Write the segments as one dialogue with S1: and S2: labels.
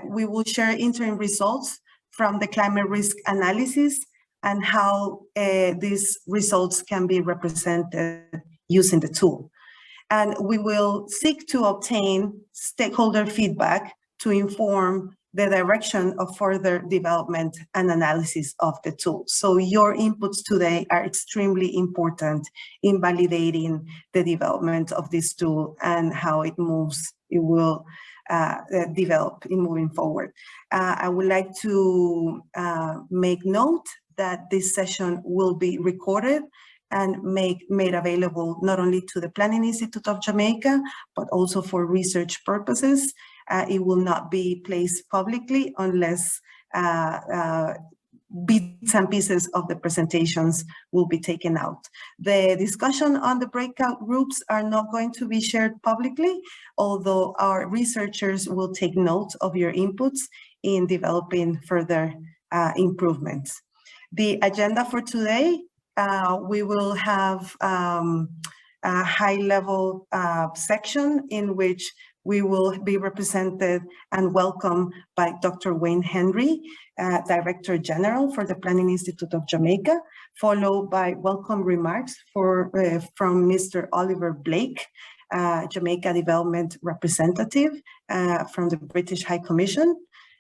S1: we will share interim results from the climate risk analysis and how these results can be represented using the tool. And we will seek to obtain stakeholder feedback to inform the direction of further development and analysis of the tool. So your inputs today are extremely important in validating the development of this tool and how it moves, it will develop in moving forward. I would like to make note that this session will be recorded and made available not only to the Planning Institute of Jamaica, but also for research purposes. It will not be placed publicly unless bits and pieces of the presentations will be taken out. The discussion on the breakout groups are not going to be shared publicly, although our researchers will take note of your inputs in developing further improvements. The agenda for today, we will have a high-level section in which we will be represented and welcomed by Dr. Wayne Henry, Director General for the Planning Institute of Jamaica, followed by welcome remarks from Mr. Oliver Blake, Jamaica Development Representative from the British High Commission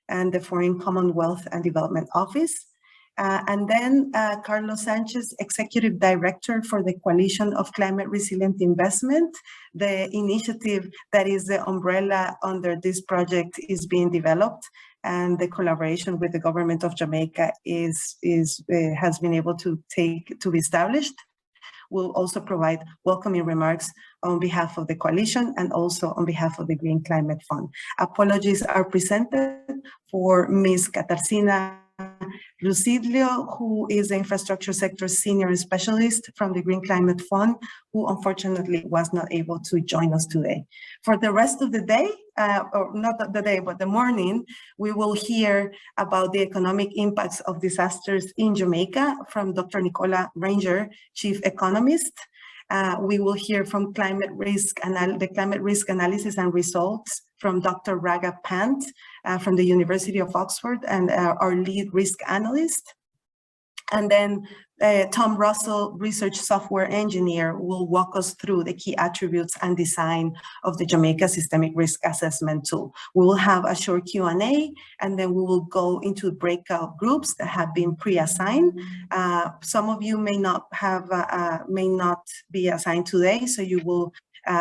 S1: and the Foreign Commonwealth and Development Office. And then Carlos Sanchez, Executive Director for the Coalition of Climate Resilient Investment. The initiative that is the umbrella under this project is being developed, and the collaboration with the government of Jamaica has been able to be established. We'll also provide welcoming remarks on behalf of the coalition and also on behalf of the Green Climate Fund. Apologies are presented for Ms. Katarzyna Lucidlio, who is the Infrastructure Sector Senior Specialist from the Green Climate Fund, who unfortunately was not able to join us today. For the rest of the day, or not the day, but the morning, we will hear about the economic impacts of disasters in Jamaica from Dr. Nicola Ranger, Chief Economist. We will hear from the climate risk analysis and results from Dr. Raga Pant from the University of Oxford and our lead risk analyst. And then Tom Russell, research software engineer, will walk us through the key attributes and design of the Jamaica Systemic Risk Assessment tool. We will have a short Q&A, and then we will go into breakout groups that have been pre-assigned. Some of you may not be assigned today, so you will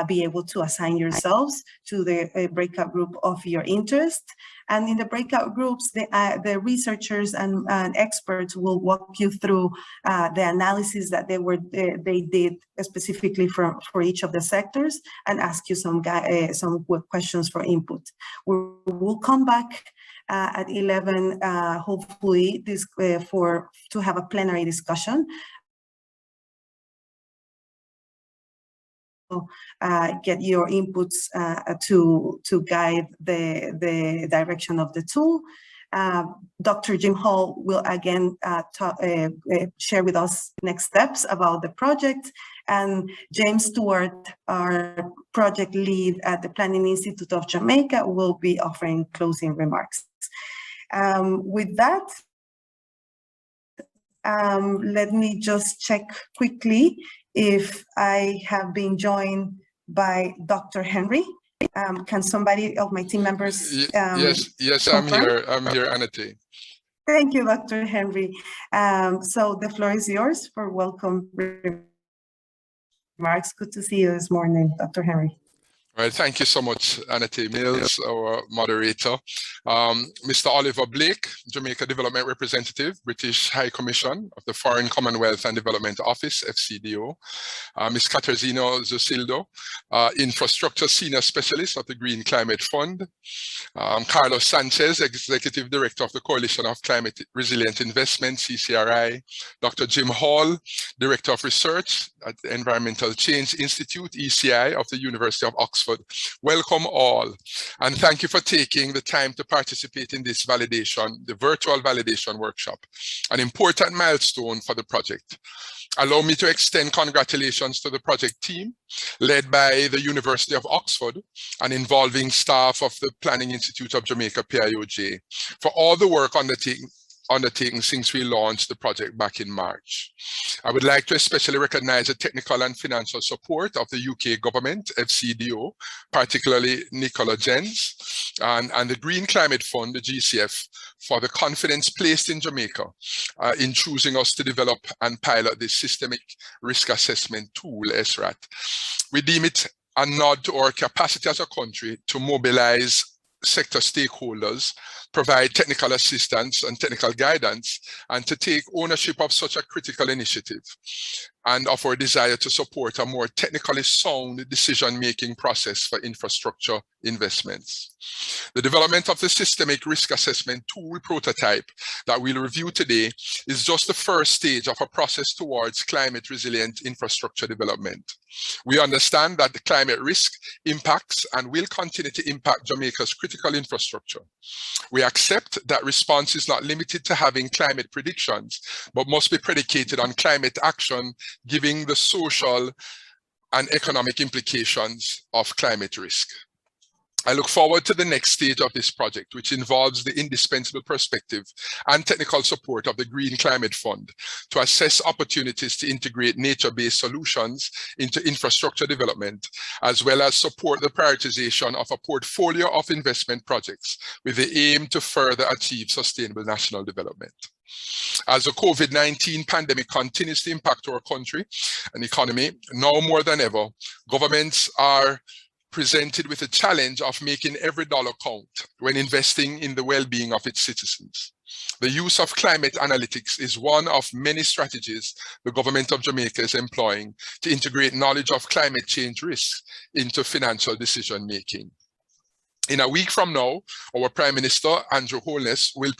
S1: be able to assign yourselves to the breakout group of your interest. And in the breakout groups, the researchers and experts will walk you through the analysis that they did specifically for each of the sectors and ask you some questions for input. We'll come back at 11, hopefully, to have a plenary discussion. Get your inputs to guide the direction of the tool. Dr. Jim Hall will again share with us next steps about the project, and James Stewart, our project lead at the Planning Institute of Jamaica, will be offering closing remarks. With that, let me just check quickly if I have been joined by Dr. Henry. Can somebody of my team members
S2: yes, confirm? I'm here, Anati.
S1: Thank you, Dr. Henry. So the floor is yours for welcome remarks. Good to see you this morning, Dr. Henry.
S2: All right, thank you so much, Anati Mills, our moderator. Mr. Oliver Blake, Jamaica Development Representative, British High Commission of the Foreign Commonwealth and Development Office, FCDO. Ms. Katarzyna Lucidlio, Infrastructure Senior Specialist of the Green Climate Fund. Carlos Sanchez, Executive Director of the Coalition of Climate Resilient Investment, CCRI. Dr. Jim Hall, Director of Research at the Environmental Change Institute, ECI, of the University of Oxford Oxford, welcome all, and thank you for taking the time to participate in this validation, the virtual validation workshop, an important milestone for the project. Allow me to extend congratulations to the project team, led by the University of Oxford and involving staff of the Planning Institute of Jamaica, PIOJ, for all the work undertaken since we launched the project back in March. I would like to especially recognize the technical and financial support of the UK government, FCDO, particularly Nicola Jens, and the Green Climate Fund, the GCF, for the confidence placed in Jamaica in choosing us to develop and pilot this systemic risk assessment tool, SRAT. We deem it a nod to our capacity as a country to mobilize sector stakeholders, provide technical assistance and technical guidance, and to take ownership of such a critical initiative, and of our desire to support a more technically sound decision-making process for infrastructure investments. The development of the systemic risk assessment tool prototype that we'll review today is just the first stage of a process towards climate resilient infrastructure development. We understand that the climate risk impacts and will continue to impact Jamaica's critical infrastructure. We accept that response is not limited to having climate predictions, but must be predicated on climate action, given the social and economic implications of climate risk. I look forward to the next stage of this project, which involves the indispensable perspective and technical support of the Green Climate Fund to assess opportunities to integrate nature-based solutions into infrastructure development, as well as support the prioritization of a portfolio of investment projects with the aim to further achieve sustainable national development. As the COVID-19 pandemic continues to impact our country and economy, now more than ever, governments are presented with a challenge of making every dollar count when investing in the well-being of its citizens. The use of climate analytics is one of many strategies the government of Jamaica is employing to integrate knowledge of climate change risks into financial decision-making. In a week from now, our Prime Minister, Andrew Holness, will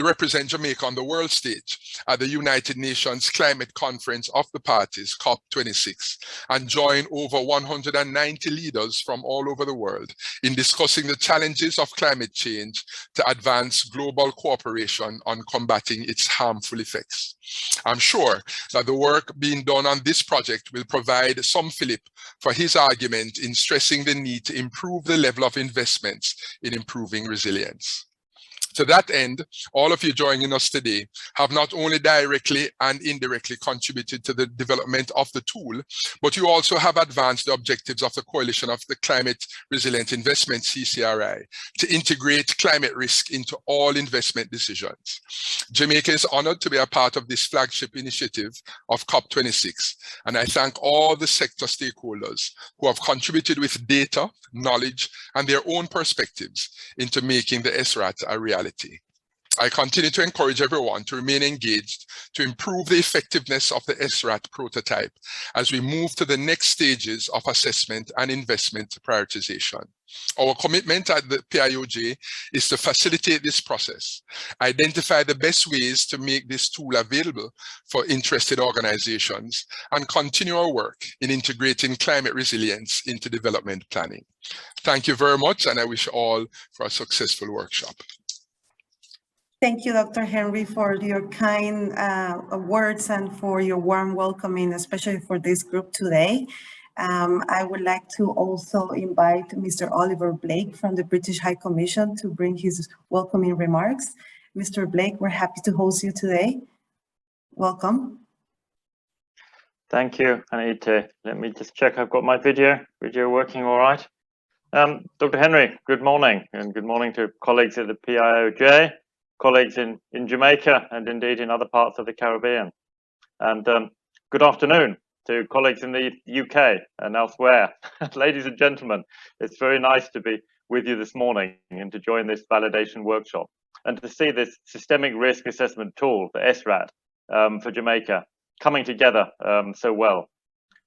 S2: represent Jamaica on the world stage at the United Nations Climate Conference of the Parties, COP26, and join over 190 leaders from all over the world in discussing the challenges of climate change to advance global cooperation on combating its harmful effects. I'm sure that the work being done on this project will provide some fillip for his argument in stressing the need to improve the level of investments in improving resilience. To that end, all of you joining us today have not only directly and indirectly contributed to the development of the tool, but you also have advanced the objectives of the Coalition of the Climate Resilient Investment, CCRI, to integrate climate risk into all investment decisions. Jamaica is honored to be a part of this flagship initiative of COP26, and I thank all the sector stakeholders who have contributed with data, knowledge, and their own perspectives into making the SRAT a reality. I continue to encourage everyone to remain engaged to improve the effectiveness of the SRAT prototype as we move to the next stages of assessment and investment prioritization. Our commitment at the PIOJ is to facilitate this process, identify the best ways to make this tool available for interested organizations, and continue our work in integrating climate resilience into development planning. Thank you very much, and I wish you all for a successful workshop.
S1: Thank you, Dr. Henry, for your kind words and for your warm welcoming, especially for this group today. I would like to also invite Mr. Oliver Blake from the British High Commission to bring his welcoming remarks. Mr. Blake, we're happy to host you today. Welcome.
S3: Thank you, Anita. Let me just check I've got my video working all right. Dr. Henry, good morning, and good morning to colleagues at the PIOJ, colleagues in Jamaica, and indeed in other parts of the Caribbean. And good afternoon to colleagues in the UK and elsewhere. Ladies and gentlemen, it's very nice to be with you this morning and to join this validation workshop and to see this systemic risk assessment tool, the SRAT, for Jamaica, coming together so well.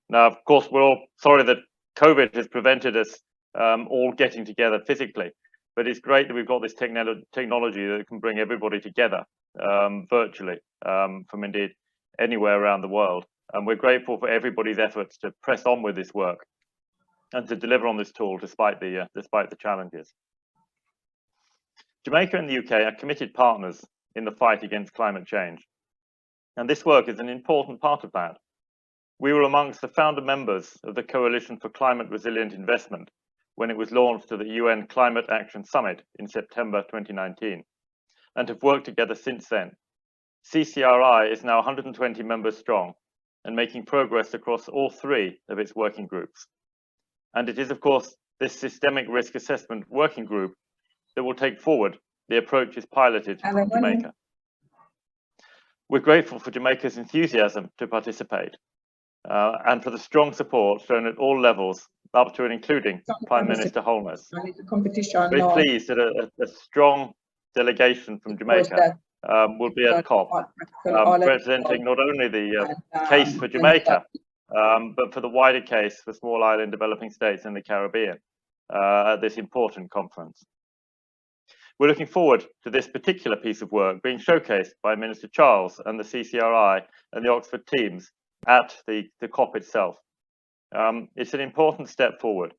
S3: Now, of course, we're all sorry that COVID has prevented us all getting together physically, but it's great that we've got this technology that can bring everybody together virtually from indeed anywhere around the world. And we're grateful for everybody's efforts to press on with this work. and to deliver on this tool despite the challenges. Jamaica and the UK are committed partners in the fight against climate change, and this work is an important part of that. We were amongst the founder members of the Coalition for Climate Resilient Investment when it was launched at the UN Climate Action Summit in September 2019, and have worked together since then. CCRI is now 120 members strong and making progress across all 3 of its working groups. And it is, of course, this systemic risk assessment working group that will take forward the approaches piloted in Jamaica. We're grateful for Jamaica's enthusiasm to participate and for the strong support shown at all levels, up to and including Prime Minister Holness. Very pleased that a strong delegation from Jamaica will be at COP, representing not only the case for Jamaica, but for the wider case for small island developing states in the Caribbean at this important conference. We're looking forward to this particular piece of work being showcased by Minister Charles and the CCRI and the Oxford teams at the COP itself. It's an important step forward,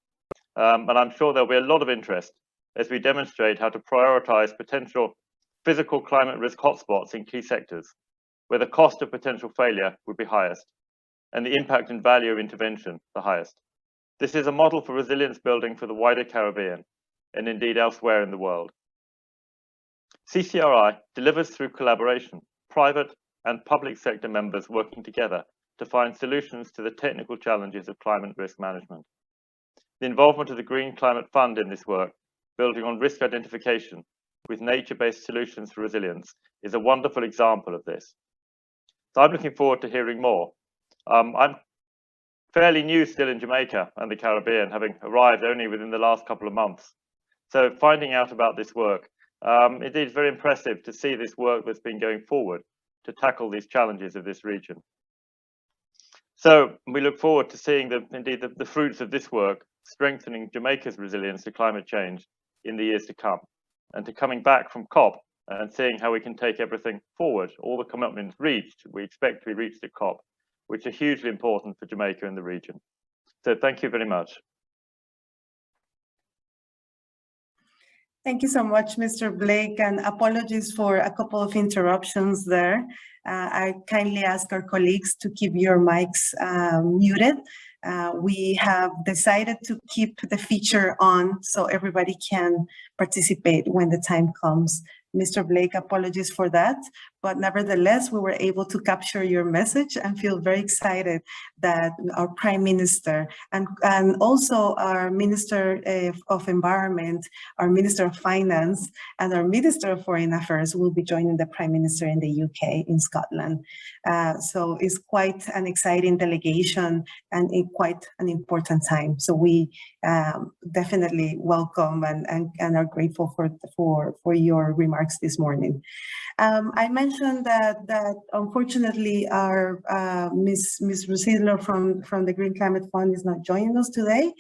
S3: and I'm sure there'll be a lot of interest as we demonstrate how to prioritise potential physical climate risk hotspots in key sectors, where the cost of potential failure would be highest, and the impact and value of intervention the highest. This is a model for resilience building for the wider Caribbean, and indeed elsewhere in the world. CCRI delivers through collaboration, private and public sector members working together to find solutions to the technical challenges of climate risk management. The involvement of the Green Climate Fund in this work, building on risk identification with nature-based solutions for resilience, is a wonderful example of this. So I'm looking forward to hearing more. I'm fairly new still in Jamaica and the Caribbean, having arrived only within the last couple of months. So finding out about this work, indeed it's very impressive to see this work that's been going forward to tackle these challenges of this region. So we look forward to seeing the fruits of this work, strengthening Jamaica's resilience to climate change in the years to come, and to coming back from COP and seeing how we can take everything forward, all the commitments reached, we expect to be reached at COP, which are hugely important for Jamaica and the region. So thank you very much.
S1: Thank you so much, Mr. Blake, and apologies for a couple of interruptions there. I kindly ask our colleagues to keep your mics muted. We have decided to keep the feature on so everybody can participate when the time comes. Mr. Blake, apologies for that, but nevertheless, we were able to capture your message and feel very excited that our Prime Minister and also our Minister of Environment, our Minister of Finance, and our Minister of Foreign Affairs will be joining the Prime Minister in the UK, in Scotland. So it's quite an exciting delegation and quite an important time. So we definitely welcome and are grateful for your remarks this morning. I mentioned that unfortunately our Ms. Rusilo from the Green Climate Fund is not joining us today.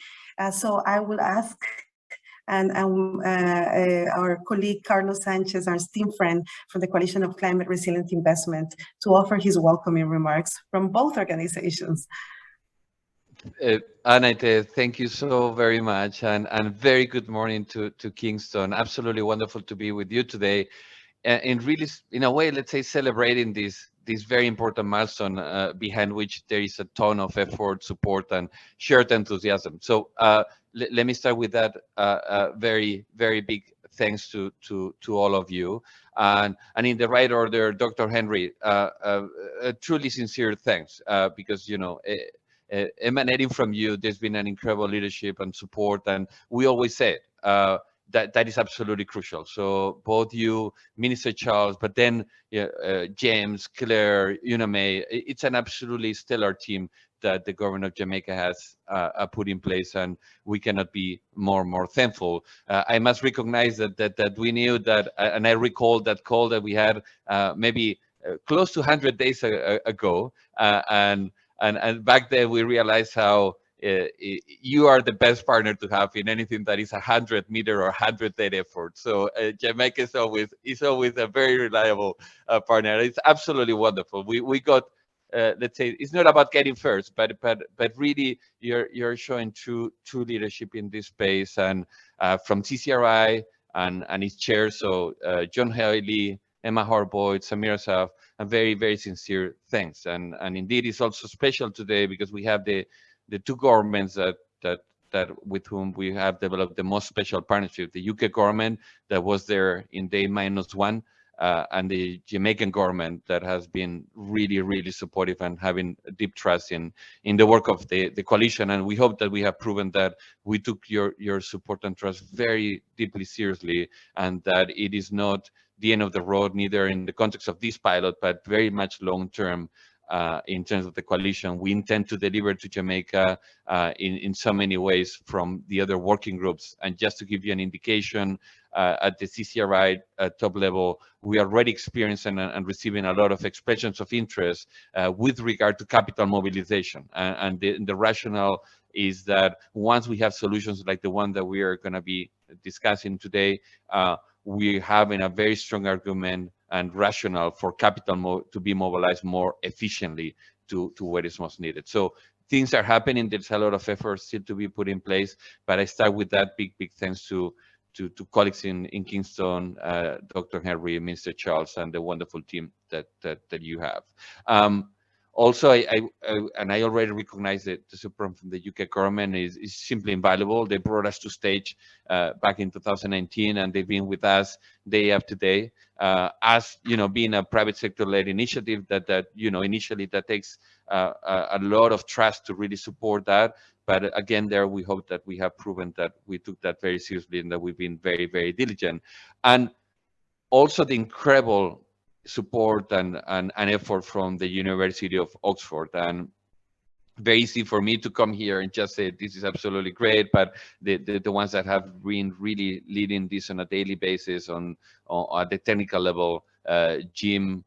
S1: So I will ask our colleague Carlos Sanchez, our esteemed friend from the Coalition of Climate Resilient Investment, to offer his welcoming remarks from both organizations.
S4: Annette, thank you so very much, and very good morning to Kingston. Absolutely wonderful to be with you today, and really, in a way, let's say, celebrating this very important milestone behind which there is a ton of effort, support, and shared enthusiasm. So let me start with that. Very big thanks to all of you, and in the right order, Dr. Henry, truly sincere thanks, because emanating from you, there's been an incredible leadership and support, and we always say that is absolutely crucial. So both you, Minister Charles, but then James, Claire, May, it's an absolutely stellar team that the government of Jamaica has put in place, and we cannot be more thankful. I must recognize that we knew that, and I recall that call that we had maybe close to 100 days ago, and back then we realized how you are the best partner to have in anything that is 100-meter or 100-day effort. So Jamaica is always a very reliable partner. It's absolutely wonderful. We got let's say it's not about getting first, but really you're showing true leadership in this space. And from CCRI and its chair, so John Haley, Emma Harboyd, Samira Saf, a very sincere thanks. And indeed, it's also special today because we have the two governments that with whom we have developed the most special partnership: the UK government that was there in day -1, and the Jamaican government that has been really supportive and having deep trust in the work of the coalition. And we hope that we have proven that we took your support and trust very deeply seriously, and that it is not the end of the road, neither in the context of this pilot, but very much long-term in terms of the coalition. We intend to deliver to Jamaica in so many ways from the other working groups. And just to give you an indication, at the CCRI top level, we are already experiencing and receiving a lot of expressions of interest with regard to capital mobilization. And the rationale is that once we have solutions like the one that we are going to be discussing today, we're having a very strong argument and rationale for capital to be mobilized more efficiently to where it's most needed. So things are happening. There's a lot of effort still to be put in place, but I start with that big thanks to colleagues in Kingston, Dr. Henry, Mr. Charles, and the wonderful team that you have. Also, I already recognize that the support from the UK government is simply invaluable. They brought us to stage back in 2019, and they've been with us day after day. As you know, being a private sector-led initiative, that initially that takes a lot of trust to really support that. But again, there we hope that we have proven that we took that very seriously and that we've been very diligent. And also the incredible support and effort from the University of Oxford. And very easy for me to come here and just say this is absolutely great, but the ones that have been really leading this on a daily basis on at the technical level, Jim,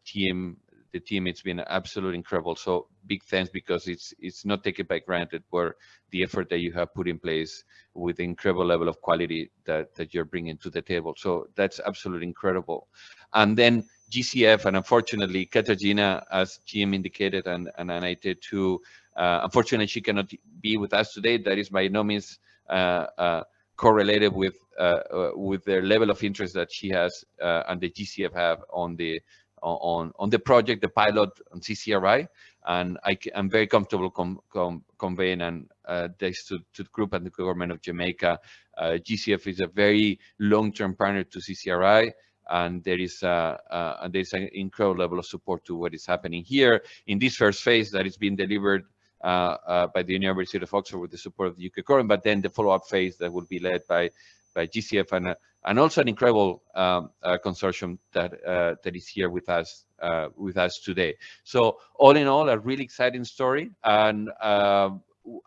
S4: team, the team, it's been absolutely incredible. So big thanks, because it's not taken by granted for the effort that you have put in place with the incredible level of quality that you're bringing to the table. So that's absolutely incredible. And then GCF, and unfortunately Katarzyna, as Jim indicated, and Anita too, unfortunately she cannot be with us today. That is by no means correlated with the level of interest that she has and the GCF have on the project, the pilot on CCRI. And I'm very comfortable conveying and thanks to the group and the government of Jamaica, GCF is a very long-term partner to CCRI, and there's an incredible level of support to what is happening here in this first phase that is being delivered by the University of Oxford with the support of the UK government, but then the follow-up phase that will be led by GCF and also an incredible consortium that is here with us today. So all in all, a really exciting story, and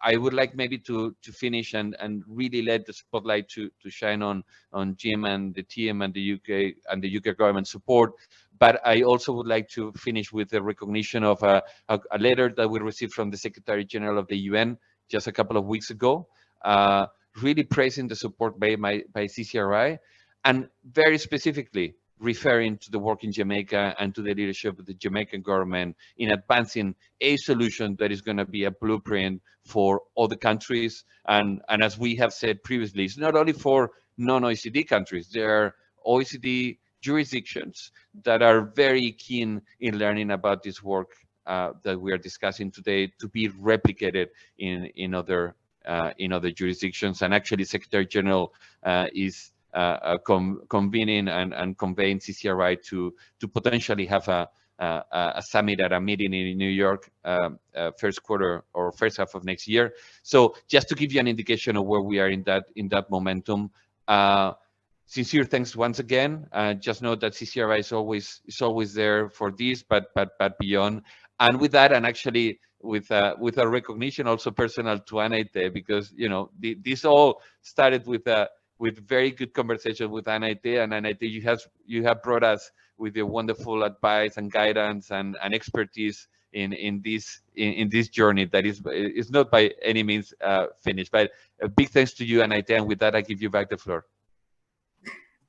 S4: I would like maybe to finish and really let the spotlight to shine on Jim and the team and the UK government support. But I also would like to finish with the recognition of a letter that we received from the Secretary General of the UN just a couple of weeks ago, really praising the support by CCRI, and very specifically referring to the work in Jamaica and to the leadership of the Jamaican government in advancing a solution that is going to be a blueprint for all the countries. And as we have said previously, it's not only for non-OECD countries. There are OECD jurisdictions that are very keen in learning about this work that we are discussing today to be replicated in other jurisdictions. And actually, Secretary General is convening and conveying CCRI to potentially have a summit at a meeting in New York first quarter or first half of next year. So just to give you an indication of where we are in that momentum. Sincere thanks once again. Just know that CCRI is always there for this, but beyond. And with that, and actually with a recognition also personal to Anita, because this all started with very good conversation with Anita, and Anita, you have brought us with your wonderful advice and guidance and expertise in this journey that is not by any means finished. But a big thanks to you, Anita, and with that I give you back the floor.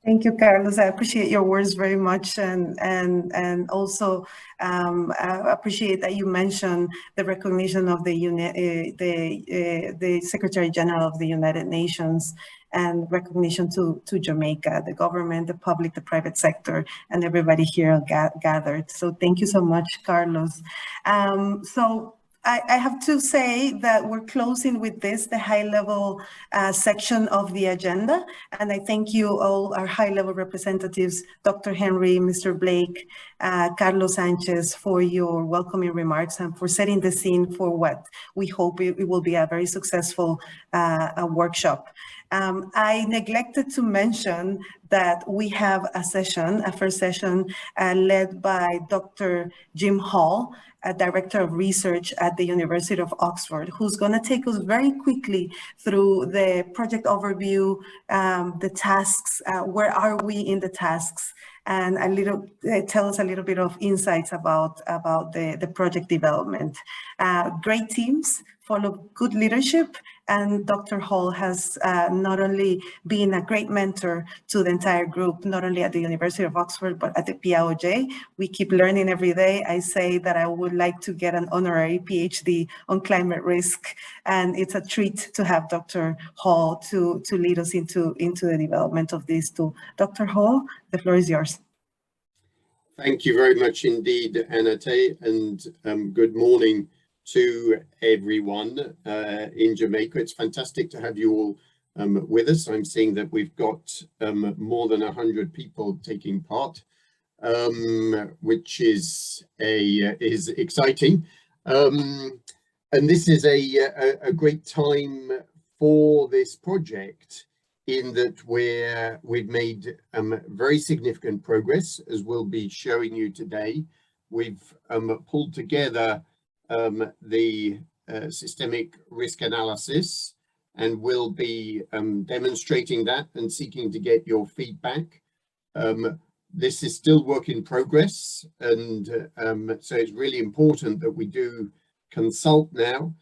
S1: Thank you, Carlos. I appreciate your words very much, and also I appreciate that you mentioned the recognition of the Secretary General of the United Nations and recognition to Jamaica, the government, the public, the private sector, and everybody here gathered. So thank you so much, Carlos. I have to say that we're closing with this, the high-level section of the agenda. And I thank you all, our high-level representatives, Dr. Henry, Mr. Blake, Carlos Sanchez, for your welcoming remarks and for setting the scene for what we hope it will be a very successful workshop. I neglected to mention that we have a session, a first session led by Dr. Jim Hall, a Director of Research at the University of Oxford, who's going to take us very quickly through the project overview, the tasks, where are we in the tasks, and tell us a little bit of insights about the project development. Great teams, full of good leadership, and Dr. Hall has not only been a great mentor to the entire group, not only at the University of Oxford, but at the PIOJ. We keep learning every day. I say that I would like to get an honorary PhD on climate risk, and it's a treat to have Dr. Hall to lead us into the development of these two. Dr. Hall, the floor is yours.
S5: Thank you very much indeed, Anate, and good morning to everyone in Jamaica. It's fantastic to have you all with us. I'm seeing that we've got more than 100 people taking part, which is exciting. And this is a great time for this project, in that we've made very significant progress, as we'll be showing you today. We've pulled together the systemic risk analysis, and we'll be demonstrating that and seeking to get your feedback. This is still work in progress, and so it's really important that we do consult now.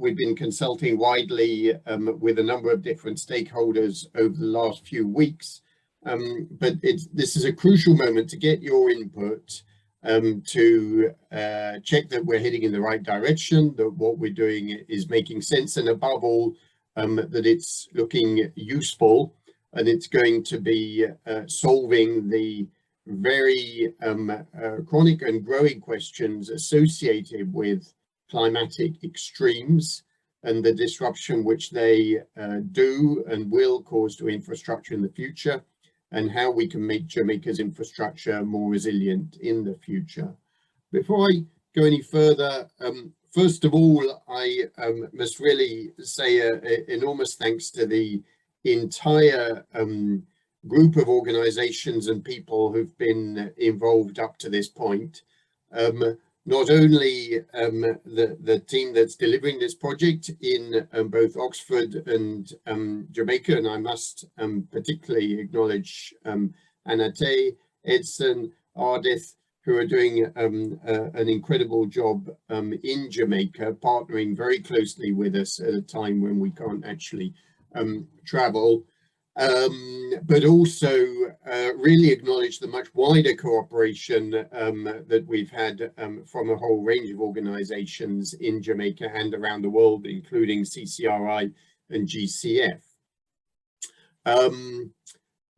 S5: We've been consulting widely with a number of different stakeholders over the last few weeks, but this is a crucial moment to get your input, to check that we're heading in the right direction, that what we're doing is making sense, and above all, that it's looking useful, and it's going to be solving the very chronic and growing questions associated with climatic extremes and the disruption which they do and will cause to infrastructure in the future, and how we can make Jamaica's infrastructure more resilient in the future. Before I go any further, first of all, I must really say enormous thanks to the entire group of organizations and people who've been involved up to this point. Not only the team that's delivering this project in both Oxford and Jamaica, and I must particularly acknowledge Anate, Edson, Ardith, who are doing an incredible job in Jamaica, partnering very closely with us at a time when we can't actually travel. But also really acknowledge the much wider cooperation that we've had from a whole range of organizations in Jamaica and around the world, including CCRI and GCF.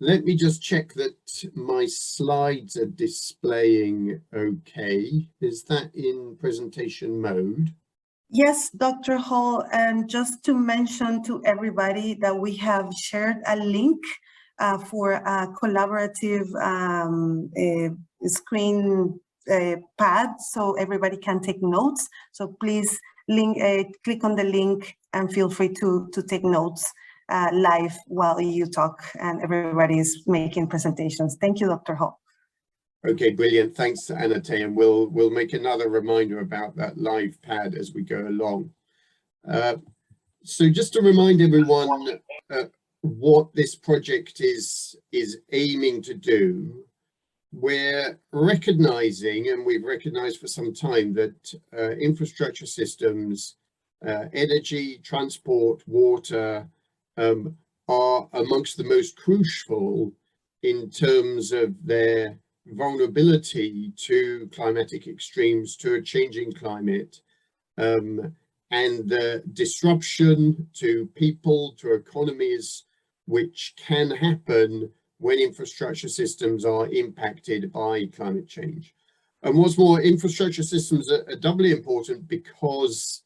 S5: Let me just check that my slides are displaying okay. Is that in presentation mode?
S1: Yes, Dr. Hall, and just to mention to everybody that we have shared a link for a collaborative screen pad, so everybody can take notes. So please click on the link and feel free to take notes live while you talk and everybody is making presentations. Thank you, Dr. Hall.
S5: Okay, brilliant. Thanks, Anate, and we'll make another reminder about that live pad as we go along. So just to remind everyone what this project is aiming to do, we're recognizing, and we've recognized for some time, that infrastructure systems, energy, transport, water, are amongst the most crucial in terms of their vulnerability to climatic extremes, to a changing climate, and the disruption to people, to economies, which can happen when infrastructure systems are impacted by climate change. And what's more, infrastructure systems are doubly important because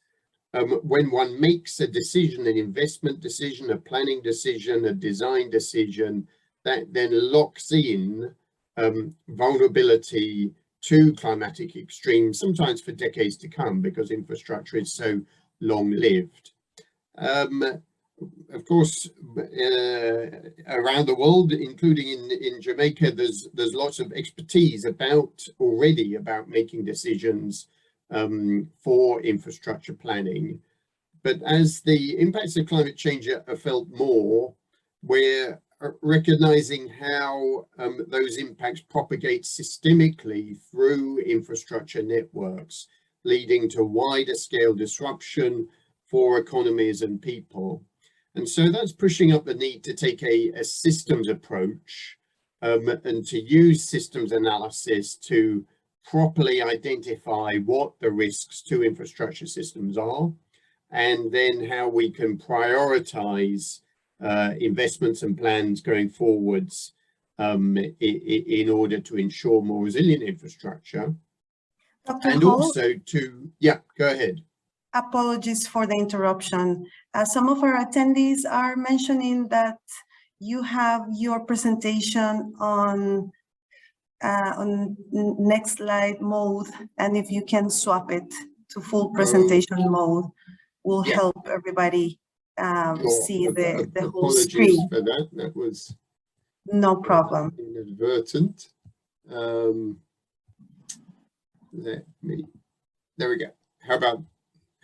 S5: when one makes a decision, an investment decision, a planning decision, a design decision, that then locks in vulnerability to climatic extremes, sometimes for decades to come, because infrastructure is so long-lived. Of course, around the world, including in Jamaica, there's lots of expertise already about making decisions for infrastructure planning. But as the impacts of climate change are felt more, we're recognizing how those impacts propagate systemically through infrastructure networks, leading to wider scale disruption for economies and people. And so that's pushing up the need to take a systems approach and to use systems analysis to properly identify what the risks to infrastructure systems are, and then how we can prioritize investments and plans going forwards in order to ensure more resilient infrastructure.
S1: Dr.
S5: And
S1: Hall,
S5: also to, yeah, go ahead.
S1: apologies for the interruption. Some of our attendees are mentioning that you have your presentation on next slide mode, and if you can swap it to full presentation mode, will help everybody see the whole screen.
S5: Apologies for that. That was
S1: no problem.
S5: Inadvertent. There we go.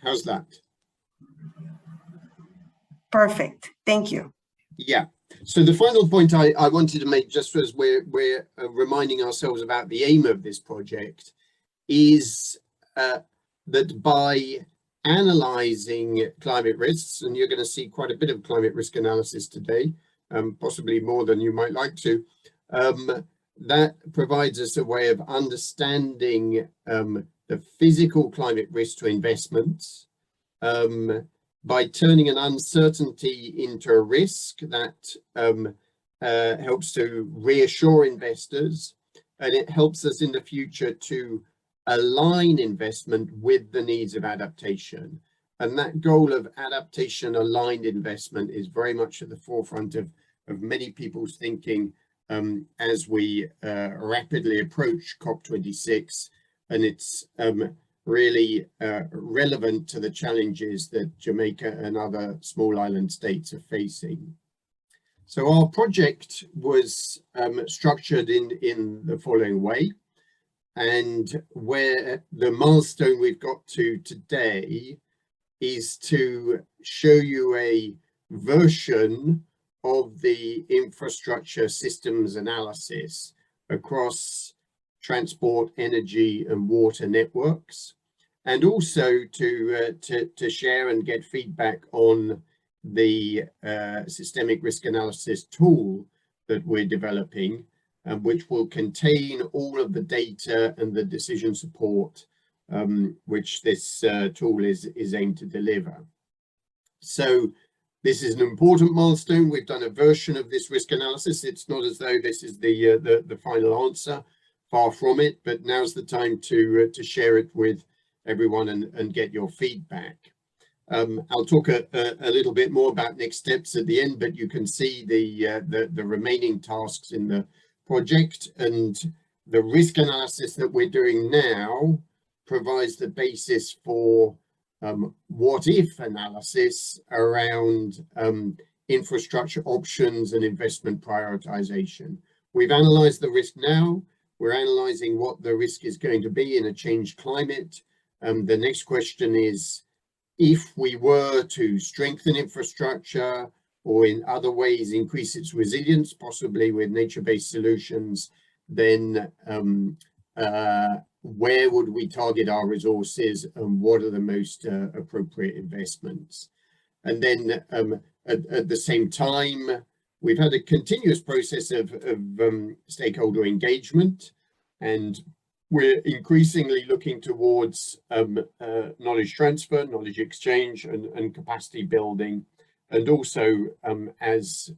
S5: How's that?
S1: Perfect. Thank you.
S5: Yeah. So the final point I wanted to make, just as we're reminding ourselves about the aim of this project, is that by analyzing climate risks, and you're going to see quite a bit of climate risk analysis today, possibly more than you might like to, that provides us a way of understanding the physical climate risk to investments, by turning an uncertainty into a risk that helps to reassure investors, and it helps us in the future to align investment with the needs of adaptation. And that goal of adaptation aligned investment is very much at the forefront of many people's thinking as we rapidly approach COP26, and it's really relevant to the challenges that Jamaica and other small island states are facing. So our project was structured in the following way, and where the milestone we've got to today is to show you a version of the infrastructure systems analysis across transport, energy and water networks, and also to share and get feedback on the systemic risk analysis tool that we're developing, which will contain all of the data and the decision support which this tool is aimed to deliver. So this is an important milestone. We've done a version of this risk analysis. It's not as though this is the final answer, far from it, but now's the time to share it with everyone and get your feedback. I'll talk a little bit more about next steps at the end, but you can see the remaining tasks in the project, and the risk analysis that we're doing now provides the basis for what if analysis around infrastructure options and investment prioritization. We've analyzed the risk now. We're analyzing what the risk is going to be in a changed climate. The next question is, if we were to strengthen infrastructure or in other ways increase its resilience, possibly with nature-based solutions, then where would we target our resources and what are the most appropriate investments? And then at the same time, we've had a continuous process of stakeholder engagement, and we're increasingly looking towards knowledge transfer, knowledge exchange, and capacity building. And also, as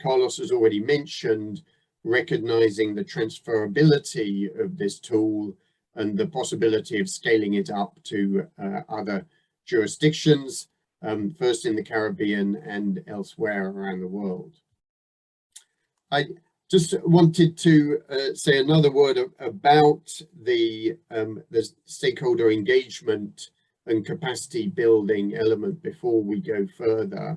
S5: Carlos has already mentioned, recognizing the transferability of this tool and the possibility of scaling it up to other jurisdictions, first in the Caribbean and elsewhere around the world. I just wanted to say another word about the stakeholder engagement and capacity building element before we go further,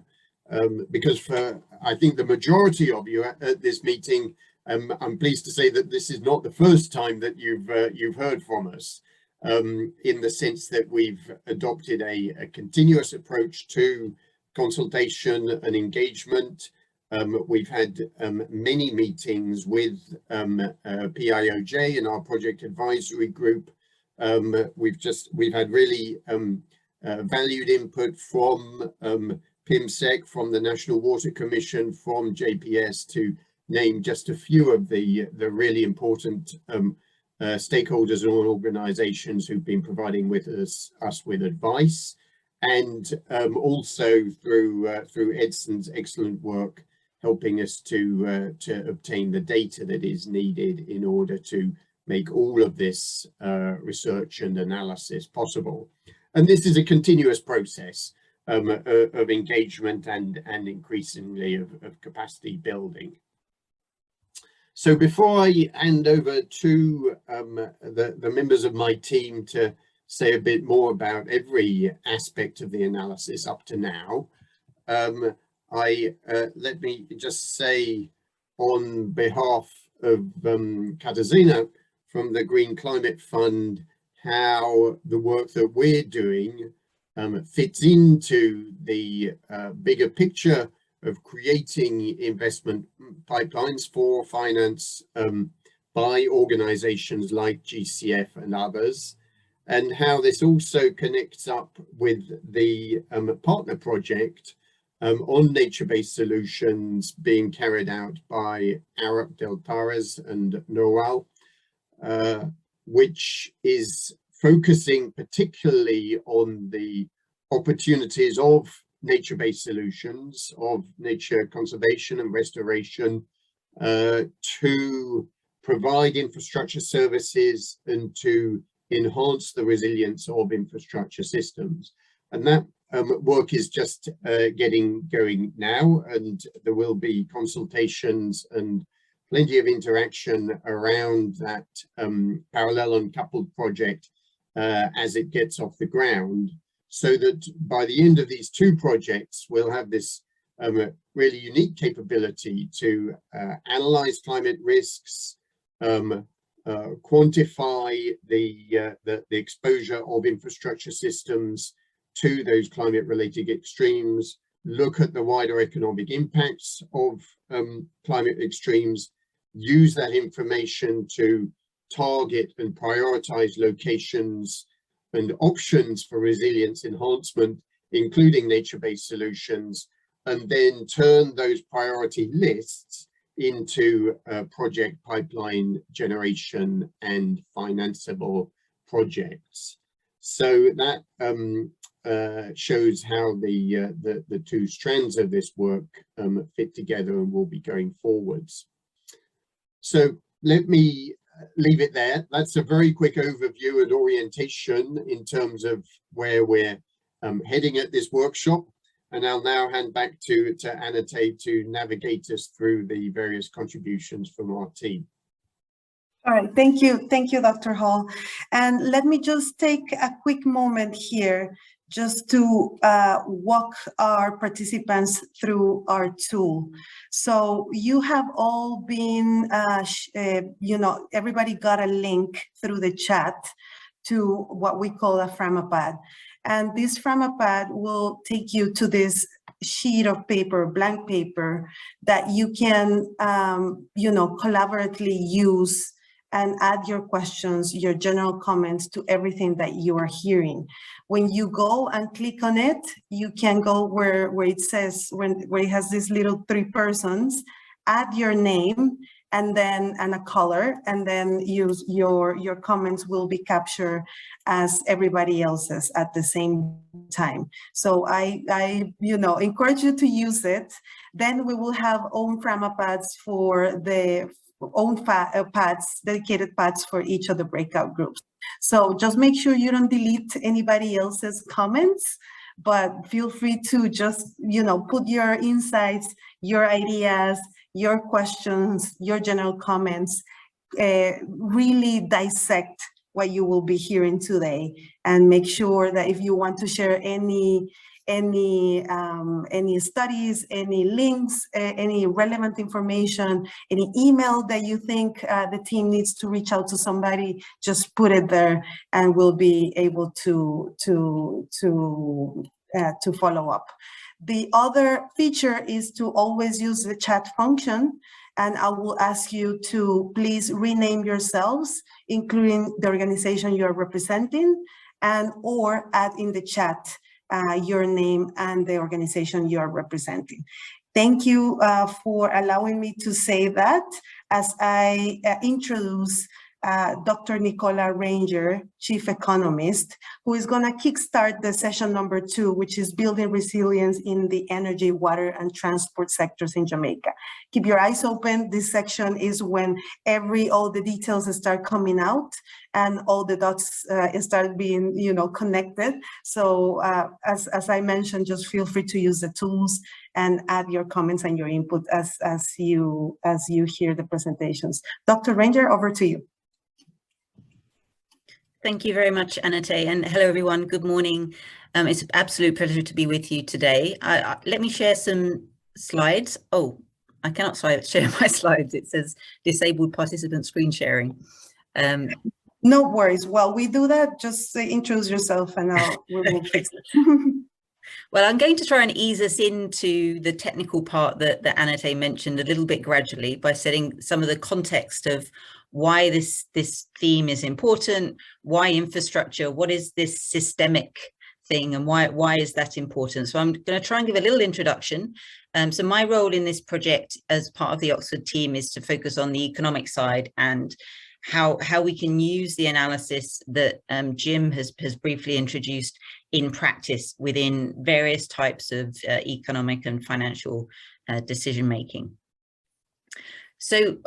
S5: because for I think the majority of you at this meeting, I'm pleased to say that this is not the first time that you've heard from us, in the sense that we've adopted a continuous approach to consultation and engagement. We've had many meetings with PIOJ and our project advisory group. We've had really valued input from PIMSEC, from the National Water Commission, from JPS, to name just a few of the really important stakeholders and organizations who've been providing with us with advice, and also through Edson's excellent work, helping us to obtain the data that is needed in order to make all of this research and analysis possible. And this is a continuous process of engagement and increasingly of capacity building. So before I hand over to the members of my team to say a bit more about every aspect of the analysis up to now, let me just say on behalf of Katarzyna from the Green Climate Fund how the work that we're doing fits into the bigger picture of creating investment pipelines for finance by organizations like GCF and others, and how this also connects up with the partner project on nature-based solutions being carried out by Arup Del Tares and Noel, which is focusing particularly on the opportunities of nature-based solutions, of nature conservation and restoration, to provide infrastructure services and to enhance the resilience of infrastructure systems. And that work is just getting going now, and there will be consultations and plenty of interaction around that parallel and coupled project as it gets off the ground, so that by the end of these two projects, we'll have this really unique capability to analyze climate risks, quantify the exposure of infrastructure systems to those climate-related extremes, look at the wider economic impacts of climate extremes, use that information to target and prioritize locations and options for resilience enhancement, including nature-based solutions, and then turn those priority lists into project pipeline generation and financeable projects. So that shows how the two strands of this work fit together and will be going forwards. So let me leave it there. That's a very quick overview and orientation in terms of where we're heading at this workshop. And I'll now hand back to Anate to navigate us through the various contributions from our team.
S1: All right, thank you, Dr. Hall. And let me just take a quick moment here just to walk our participants through our tool. So you have all been, everybody got a link through the chat to what we call a Framapad. And this Framapad will take you to this sheet of paper, blank paper, that you can, collaboratively use and add your questions, your general comments to everything that you are hearing. When you go and click on it, you can go where it says, where it has these little 3 persons, add your name and a color, and then use your comments will be captured as everybody else's at the same time. So I encourage you to use it. Then we will have own Frama pads for the own pads, dedicated pads for each of the breakout groups. So just make sure you don't delete anybody else's comments, but feel free to just, put your insights, your ideas, your questions, your general comments, really dissect what you will be hearing today, and make sure that if you want to share any studies, any links, any relevant information, any email that you think the team needs to reach out to somebody, just put it there, and we'll be able to follow up. The other feature is to always use the chat function, and I will ask you to please rename yourselves, including the organization you are representing, or add in the chat your name and the organization you are representing. Thank you for allowing me to say that as I introduce Dr. Nicola Ranger, Chief Economist, who is going to kickstart the session number 2, which is building resilience in the energy, water, and transport sectors in Jamaica. Keep your eyes open. This section is when all the details start coming out and all the dots start being, connected. So as I mentioned, just feel free to use the tools and add your comments and your input as you hear the presentations. Dr. Ranger, over to you.
S6: Thank you very much, Anate, and hello everyone. Good morning. It's an absolute pleasure to be with you today. Let me share some slides. Oh, I cannot share my slides. It says disabled participant screen sharing.
S1: No worries. Well, we do that. Just introduce yourself and we will fix it.
S6: Well, I'm going to try and ease us into the technical part that Anate mentioned a little bit gradually by setting some of the context of why this theme is important, why infrastructure, what is this systemic thing, and why is that important. So I'm going to try and give a little introduction. So my role in this project as part of the Oxford team is to focus on the economic side and how we can use the analysis that Jim has briefly introduced in practice within various types of economic and financial decision making. So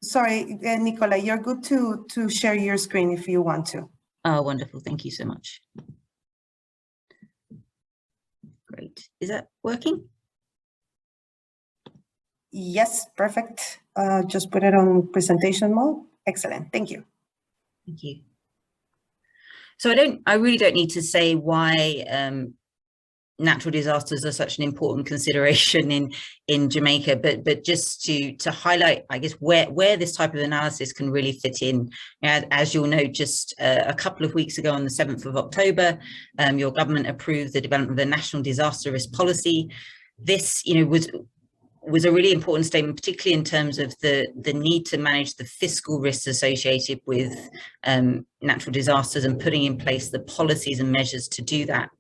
S1: sorry, Nicola, you're good to share your screen if you want to.
S6: Oh, wonderful. Thank you so much. Great. Is that working?
S1: Yes, perfect. Just put it on presentation mode. Excellent. Thank you.
S6: Thank you. So I really don't need to say why natural disasters are such an important consideration in Jamaica, but just to highlight, I guess, where this type of analysis can really fit in. As you'll know, just a couple of weeks ago on the 7th of October, your government approved the development of the National Disaster Risk Policy. This, was a really important statement, particularly in terms of the need to manage the fiscal risks associated with natural disasters and putting in place the policies and measures to do that.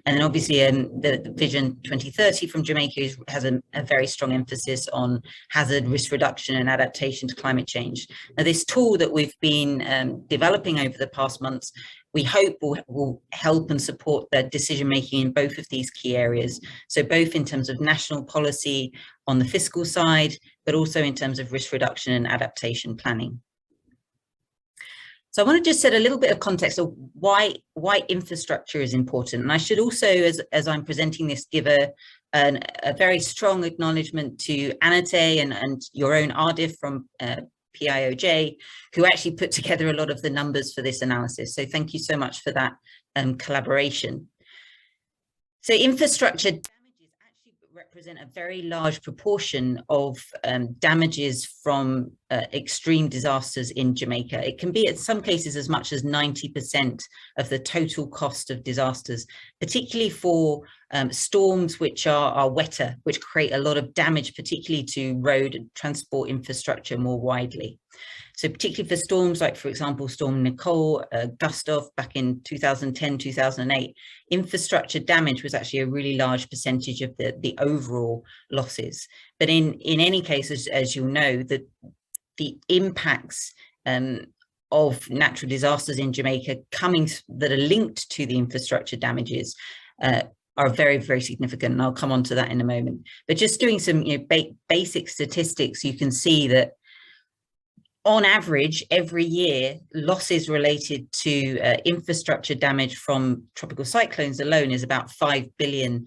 S6: And then obviously the Vision 2030 from Jamaica has a very strong emphasis on hazard risk reduction and adaptation to climate change. Now, this tool that we've been developing over the past months, we hope will help and support the decision making in both of these key areas. So both in terms of national policy on the fiscal side, but also in terms of risk reduction and adaptation planning. So I want to just set a little bit of context of why infrastructure is important. And I should also, as I'm presenting this, give a very strong acknowledgement to Anate and your own Ardif from PIOJ, who actually put together a lot of the numbers for this analysis. So thank you so much for that collaboration. So infrastructure damages actually represent a very large proportion of damages from extreme disasters in Jamaica. It can be, in some cases, as much as 90% of the total cost of disasters, particularly for storms which are wetter, which create a lot of damage, particularly to road and transport infrastructure more widely. So particularly for storms like, for example, Storm Nicole, Gustav back in 2010, 2008, infrastructure damage was actually a really large percentage of the overall losses. But in any case, as you'll know, the impacts of natural disasters in Jamaica that are linked to the infrastructure damages are very, very significant. And I'll come on to that in a moment. But just doing some basic statistics, you can see that on average, every year, losses related to infrastructure damage from tropical cyclones alone is about 5 billion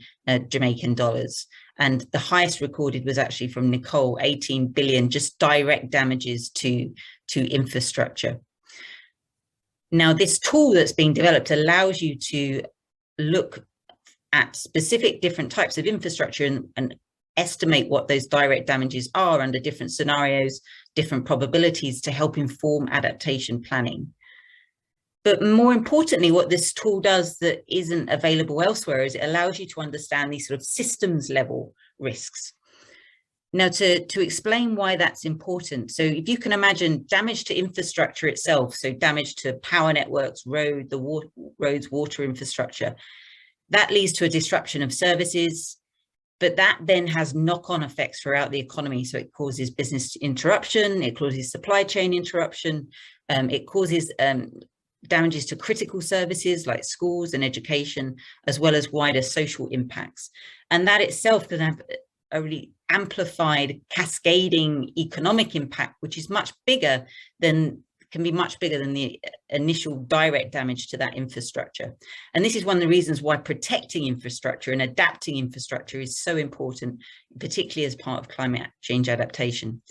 S6: Jamaican dollars. And the highest recorded was actually from Nicole, 18 billion, just direct damages to infrastructure. Now, this tool that's being developed allows you to look at specific different types of infrastructure and estimate what those direct damages are under different scenarios, different probabilities to help inform adaptation planning. But more importantly, what this tool does that isn't available elsewhere is it allows you to understand these sort of systems level risks. Now, to explain why that's important, so if you can imagine damage to infrastructure itself, so damage to power networks, roads, water infrastructure, that leads to a disruption of services, but that then has knock-on effects throughout the economy. So it causes business interruption, it causes supply chain interruption, it causes damages to critical services like schools and education, as well as wider social impacts. And that itself can have a really amplified cascading economic impact, which is can be much bigger than the initial direct damage to that infrastructure. And this is one of the reasons why protecting infrastructure and adapting infrastructure is so important, particularly as part of climate change adaptation.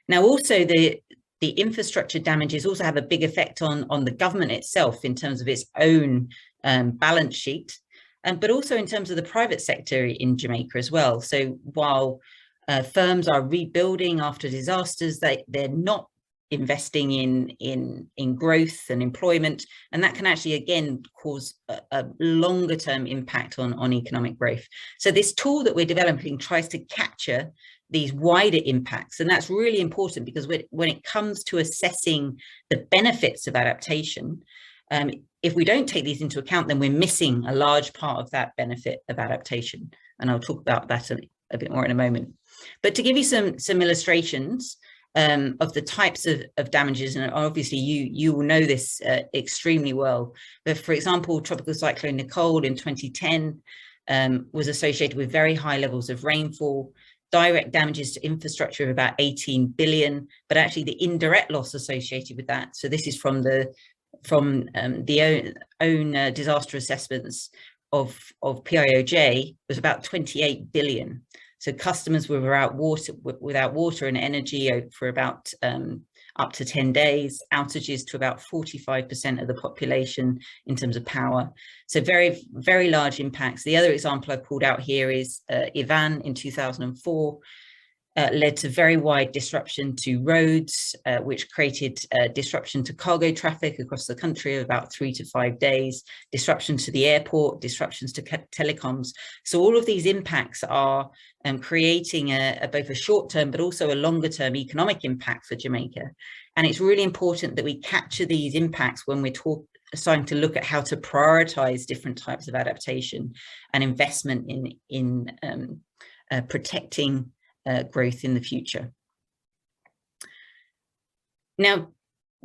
S6: Now, also the infrastructure damages also have a big effect on the government itself in terms of its own balance sheet, but also in terms of the private sector in Jamaica as well. So while firms are rebuilding after disasters, they're not investing in growth and employment, and that can actually again cause a longer term impact on economic growth. So this tool that we're developing tries to capture these wider impacts, and that's really important because when it comes to assessing the benefits of adaptation, if we don't take these into account, then we're missing a large part of that benefit of adaptation, and I'll talk about that a bit more in a moment. But to give you some illustrations of the types of damages, and obviously you will know this extremely well, but for example, Tropical Cyclone Nicole in 2010 was associated with very high levels of rainfall, direct damages to infrastructure of about 18 billion, but actually the indirect loss associated with that, so this is from the own disaster assessments of PIOJ, was about 28 billion. So customers were without water and energy for about up to 10 days, outages to about 45% of the population in terms of power. So very, very large impacts. The other example I pulled out here is Ivan in 2004, led to very wide disruption to roads, which created disruption to cargo traffic across the country of about 3 to 5 days, disruption to the airport, disruptions to telecoms. So all of these impacts are creating both a short-term but also a longer-term economic impact for Jamaica. And it's really important that we capture these impacts when we're starting to look at how to prioritize different types of adaptation and investment in protecting growth in the future. Now,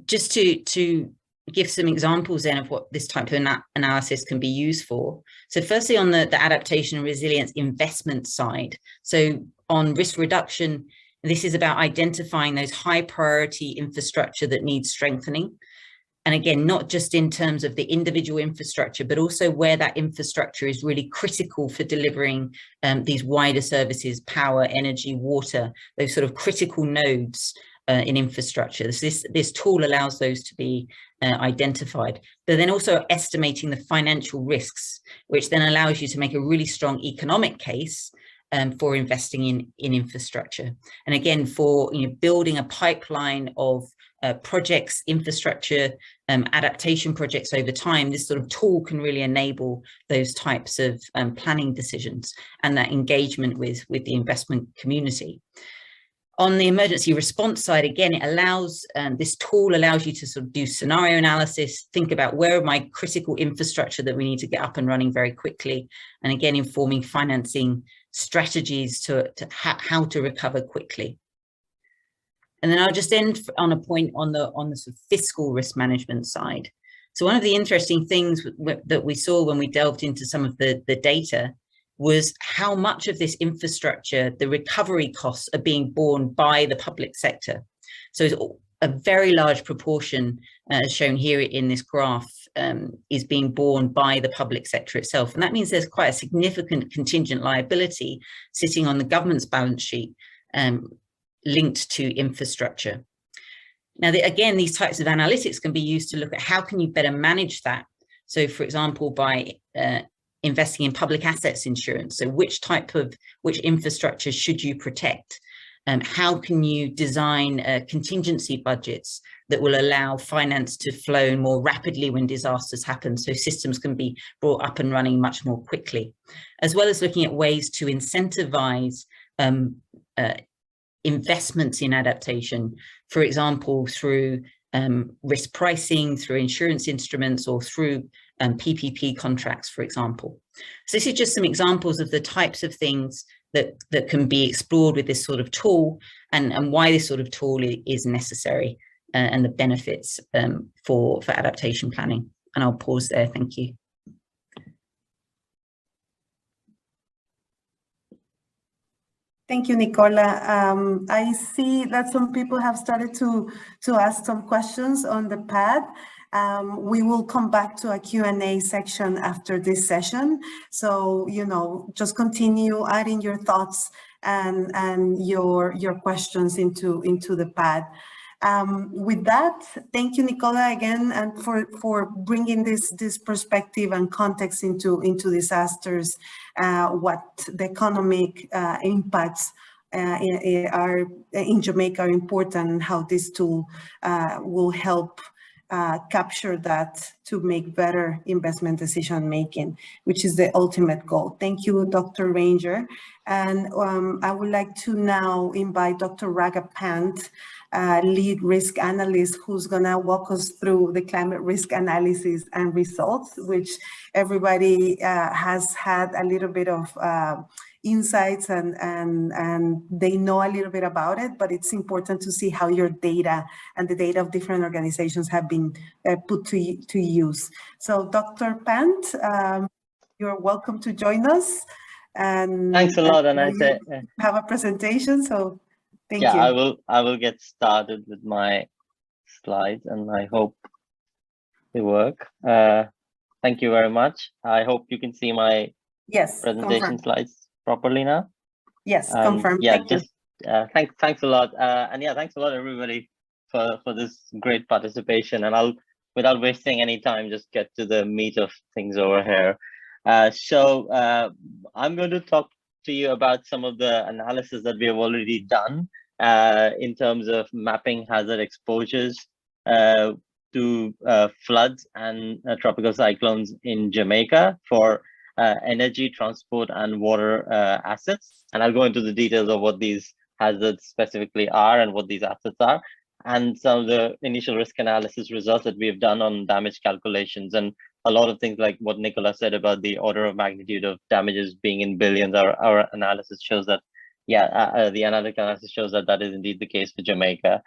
S6: just to give some examples then of what this type of analysis can be used for. So firstly, on the adaptation and resilience investment side. So on risk reduction, this is about identifying those high priority infrastructure that needs strengthening. And again, not just in terms of the individual infrastructure, but also where that infrastructure is really critical for delivering these wider services, power, energy, water, those sort of critical nodes in infrastructure. This tool allows those to be identified, but then also estimating the financial risks, which then allows you to make a really strong economic case for investing in infrastructure. And again, for building a pipeline of projects, infrastructure, adaptation projects over time, this sort of tool can really enable those types of planning decisions and that engagement with the investment community. On the emergency response side, again, it allows, this tool allows you to sort of do scenario analysis, think about where are my critical infrastructure that we need to get up and running very quickly, and again, informing financing strategies to how to recover quickly. And then I'll just end on a point on the sort of fiscal risk management side. So one of the interesting things that we saw when we delved into some of the data was how much of this infrastructure, the recovery costs, are being borne by the public sector. So it's a very large proportion, as shown here in this graph, is being borne by the public sector itself. And that means there's quite a significant contingent liability sitting on the government's balance sheet linked to infrastructure. Now, again, these types of analytics can be used to look at how can you better manage that. So, for example, by investing in public assets insurance. So which infrastructure should you protect? How can you design contingency budgets that will allow finance to flow more rapidly when disasters happen, so systems can be brought up and running much more quickly, as well as looking at ways to incentivize investments in adaptation, for example, through risk pricing, through insurance instruments, or through PPP contracts, for example. So this is just some examples of the types of things that can be explored with this sort of tool, and why this sort of tool is necessary, and the benefits for adaptation planning. And I'll pause there. Thank you.
S1: Thank you, Nicola. I see that some people have started to ask some questions on the pad. We will come back to a Q&A section after this session. So, just continue adding your thoughts and your questions into the pad. With that, thank you, Nicola, again, and for bringing this perspective and context into disasters, what the economic impacts in Jamaica are important, and how this tool will help capture that to make better investment decision making, which is the ultimate goal. Thank you, Dr. Ranger. And I would like to now invite Dr. Raga Pant, lead risk analyst, who's gonna walk us through the climate risk analysis and results, which everybody has had a little bit of insights and they know a little bit about it, but it's important to see how your data and the data of different organizations have been put to use. So Dr. Pant, you're welcome to join us. And
S7: thanks a lot, and I
S1: have a presentation, so thank you.
S7: I will get started with my slides, and I hope they work. Thank you very much. I hope you can see my presentation
S1: confirm.
S7: Slides properly now.
S1: Yes, confirm.
S7: Yeah, thanks a lot, and yeah, thanks a lot everybody for this great participation. And I'll, without wasting any time, just get to the meat of things over here. So I'm going to talk to you about some of the analysis that we have already done in terms of mapping hazard exposures to floods and tropical cyclones in Jamaica for energy, transport, and water assets. And I'll go into the details of what these hazards specifically are and what these assets are, and some of the initial risk analysis results that we have done on damage calculations. And a lot of things like what Nicola said about the order of magnitude of damages being in billions, our analysis shows that, the analytic analysis shows that that is indeed the case for Jamaica.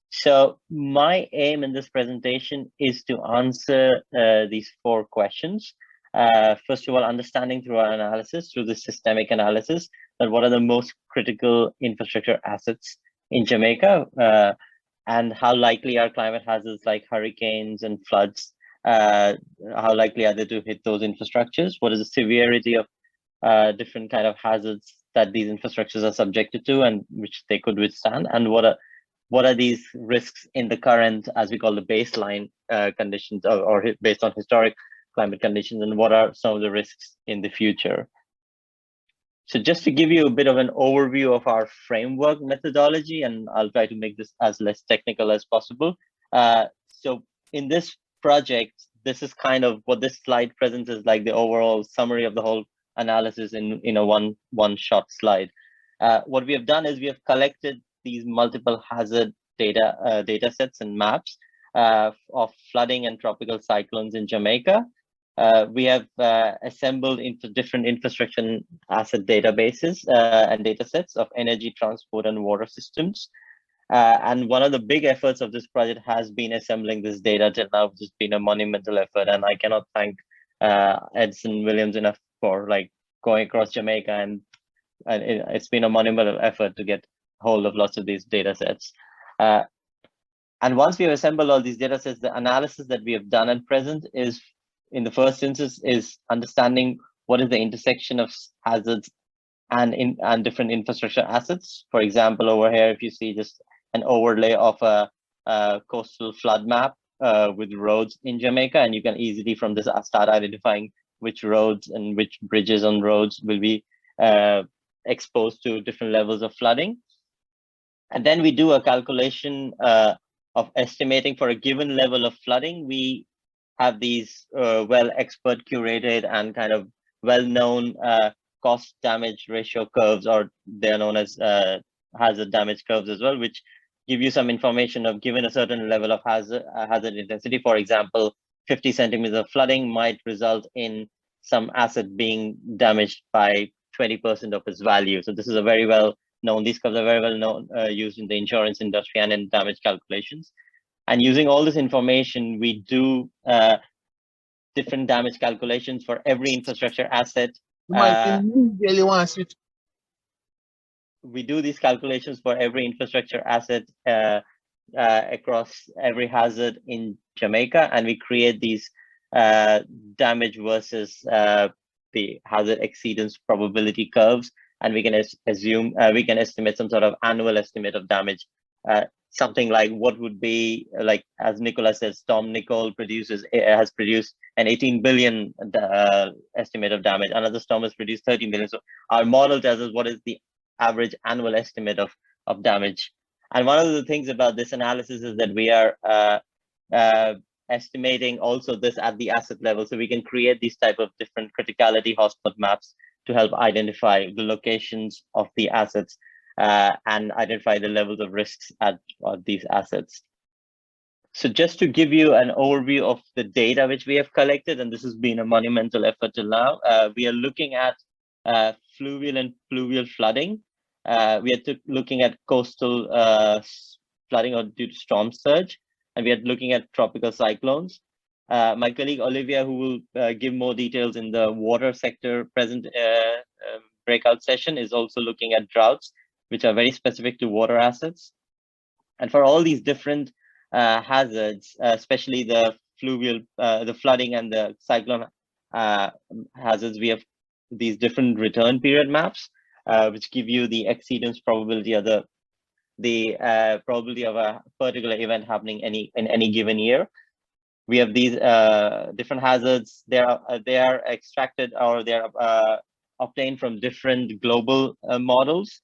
S7: So my aim in this presentation is to answer these 4 questions. First of all, understanding through our analysis, through the systemic analysis, that what are the most critical infrastructure assets in Jamaica, and how likely are climate hazards like hurricanes and floods, how likely are they to hit those infrastructures? What is the severity of different kind of hazards that these infrastructures are subjected to and which they could withstand? And what are these risks in the current, as we call the baseline conditions, or based on historic climate conditions, and what are some of the risks in the future? So just to give you a bit of an overview of our framework methodology, and I'll try to make this as less technical as possible. So in this project, this is kind of what this slide presents as like the overall summary of the whole analysis in a one shot slide. What we have done is we have collected these multiple hazard data sets and maps of flooding and tropical cyclones in Jamaica. We have assembled into different infrastructure and asset databases and data sets of energy, transport, and water systems. And one of the big efforts of this project has been assembling this data till now, which has been a monumental effort. And I cannot thank Edson Williams enough for like going across Jamaica, and it's been a monumental effort to get hold of lots of these data sets. And once we have assembled all these data sets, the analysis that we have done at present is, in the first instance, is understanding what is the intersection of hazards and different infrastructure assets. For example, over here, if you see just an overlay of a coastal flood map with roads in Jamaica, and you can easily from this start identifying which roads and which bridges on roads will be exposed to different levels of flooding. And then we do a calculation of estimating for a given level of flooding. We have these well expert curated and kind of well-known cost damage ratio curves, or they're known as hazard damage curves as well, which give you some information of given a certain level of hazard intensity. For example, 50 centimeters of flooding might result in some asset being damaged by 20% of its value. So this is a very well known, these curves are very well known, used in the insurance industry and in damage calculations. And using all this information, we do different damage calculations for every infrastructure asset. We do these calculations for every infrastructure asset across every hazard in Jamaica, and we create these damage versus the hazard exceedance probability curves, and we can assume we can estimate some sort of annual estimate of damage. Something like what would be like, as Nicola says, Storm Nicole has produced an 18 billion estimate of damage. Another storm has produced 13 billion. So our model tells us what is the average annual estimate of damage. And one of the things about this analysis is that we are estimating also this at the asset level. So we can create these type of different criticality hotspot maps to help identify the locations of the assets and identify the levels of risks at these assets. So just to give you an overview of the data which we have collected, and this has been a monumental effort till now, we are looking at fluvial and pluvial flooding. We are looking at coastal flooding or due to storm surge, and we are looking at tropical cyclones. My colleague Olivia, who will give more details in the water sector present breakout session, is also looking at droughts, which are very specific to water assets. And for all these different hazards, especially the fluvial, the flooding and the cyclone hazards, we have these different return period maps, which give you the exceedance probability of the probability of a particular event happening in any given year. We have these different hazards. They are extracted, or they are obtained from different global models.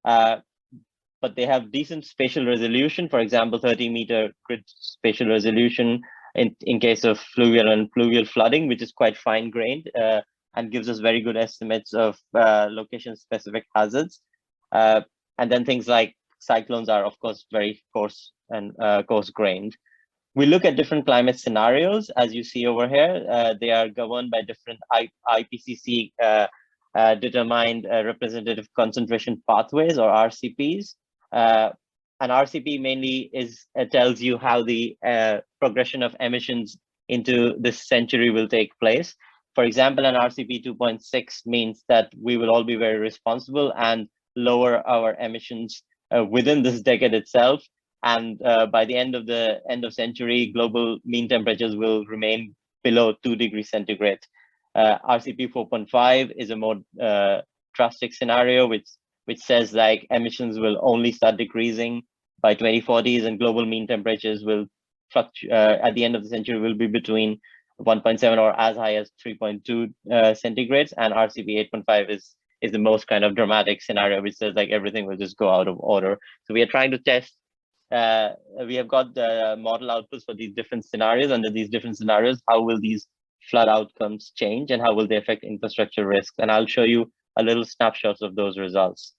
S7: But they have decent spatial resolution. For example, 30-meter grid spatial resolution in case of fluvial and pluvial flooding, which is quite fine-grained and gives us very good estimates of location-specific hazards. And then things like cyclones are, of course, very coarse and coarse-grained. We look at different climate scenarios, as you see over here. They are governed by different IPCC determined representative concentration pathways, or RCPs. An RCP mainly tells you how the progression of emissions into this century will take place. For example, an RCP 2.6 means that we will all be very responsible and lower our emissions within this decade itself. And by the end of century, global mean temperatures will remain below 2 degrees centigrade. RCP 4.5 is a more drastic scenario, which says like emissions will only start decreasing by 2040s, and global mean temperatures will fluctuate at the end of the century will be between 1.7 or as high as 3.2 centigrades. And RCP 8.5 is the most kind of dramatic scenario, which says like everything will just go out of order. So we are trying to test. We have got the model outputs for these different scenarios. Under these different scenarios, how will these flood outcomes change, and how will they affect infrastructure risks? And I'll show you a little snapshots of those results.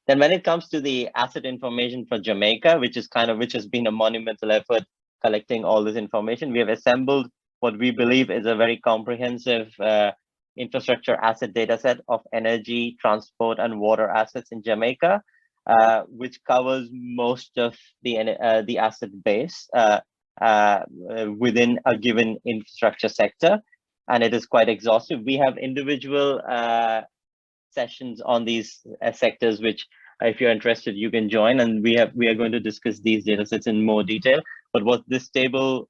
S7: Then when it comes to the asset information for Jamaica, which has been a monumental effort collecting all this information, we have assembled what we believe is a very comprehensive infrastructure asset data set of energy, transport, and water assets in Jamaica, which covers most of the asset base within a given infrastructure sector, and it is quite exhaustive. We have individual sessions on these sectors, which if you're interested, you can join, and we are going to discuss these data sets in more detail. But what this table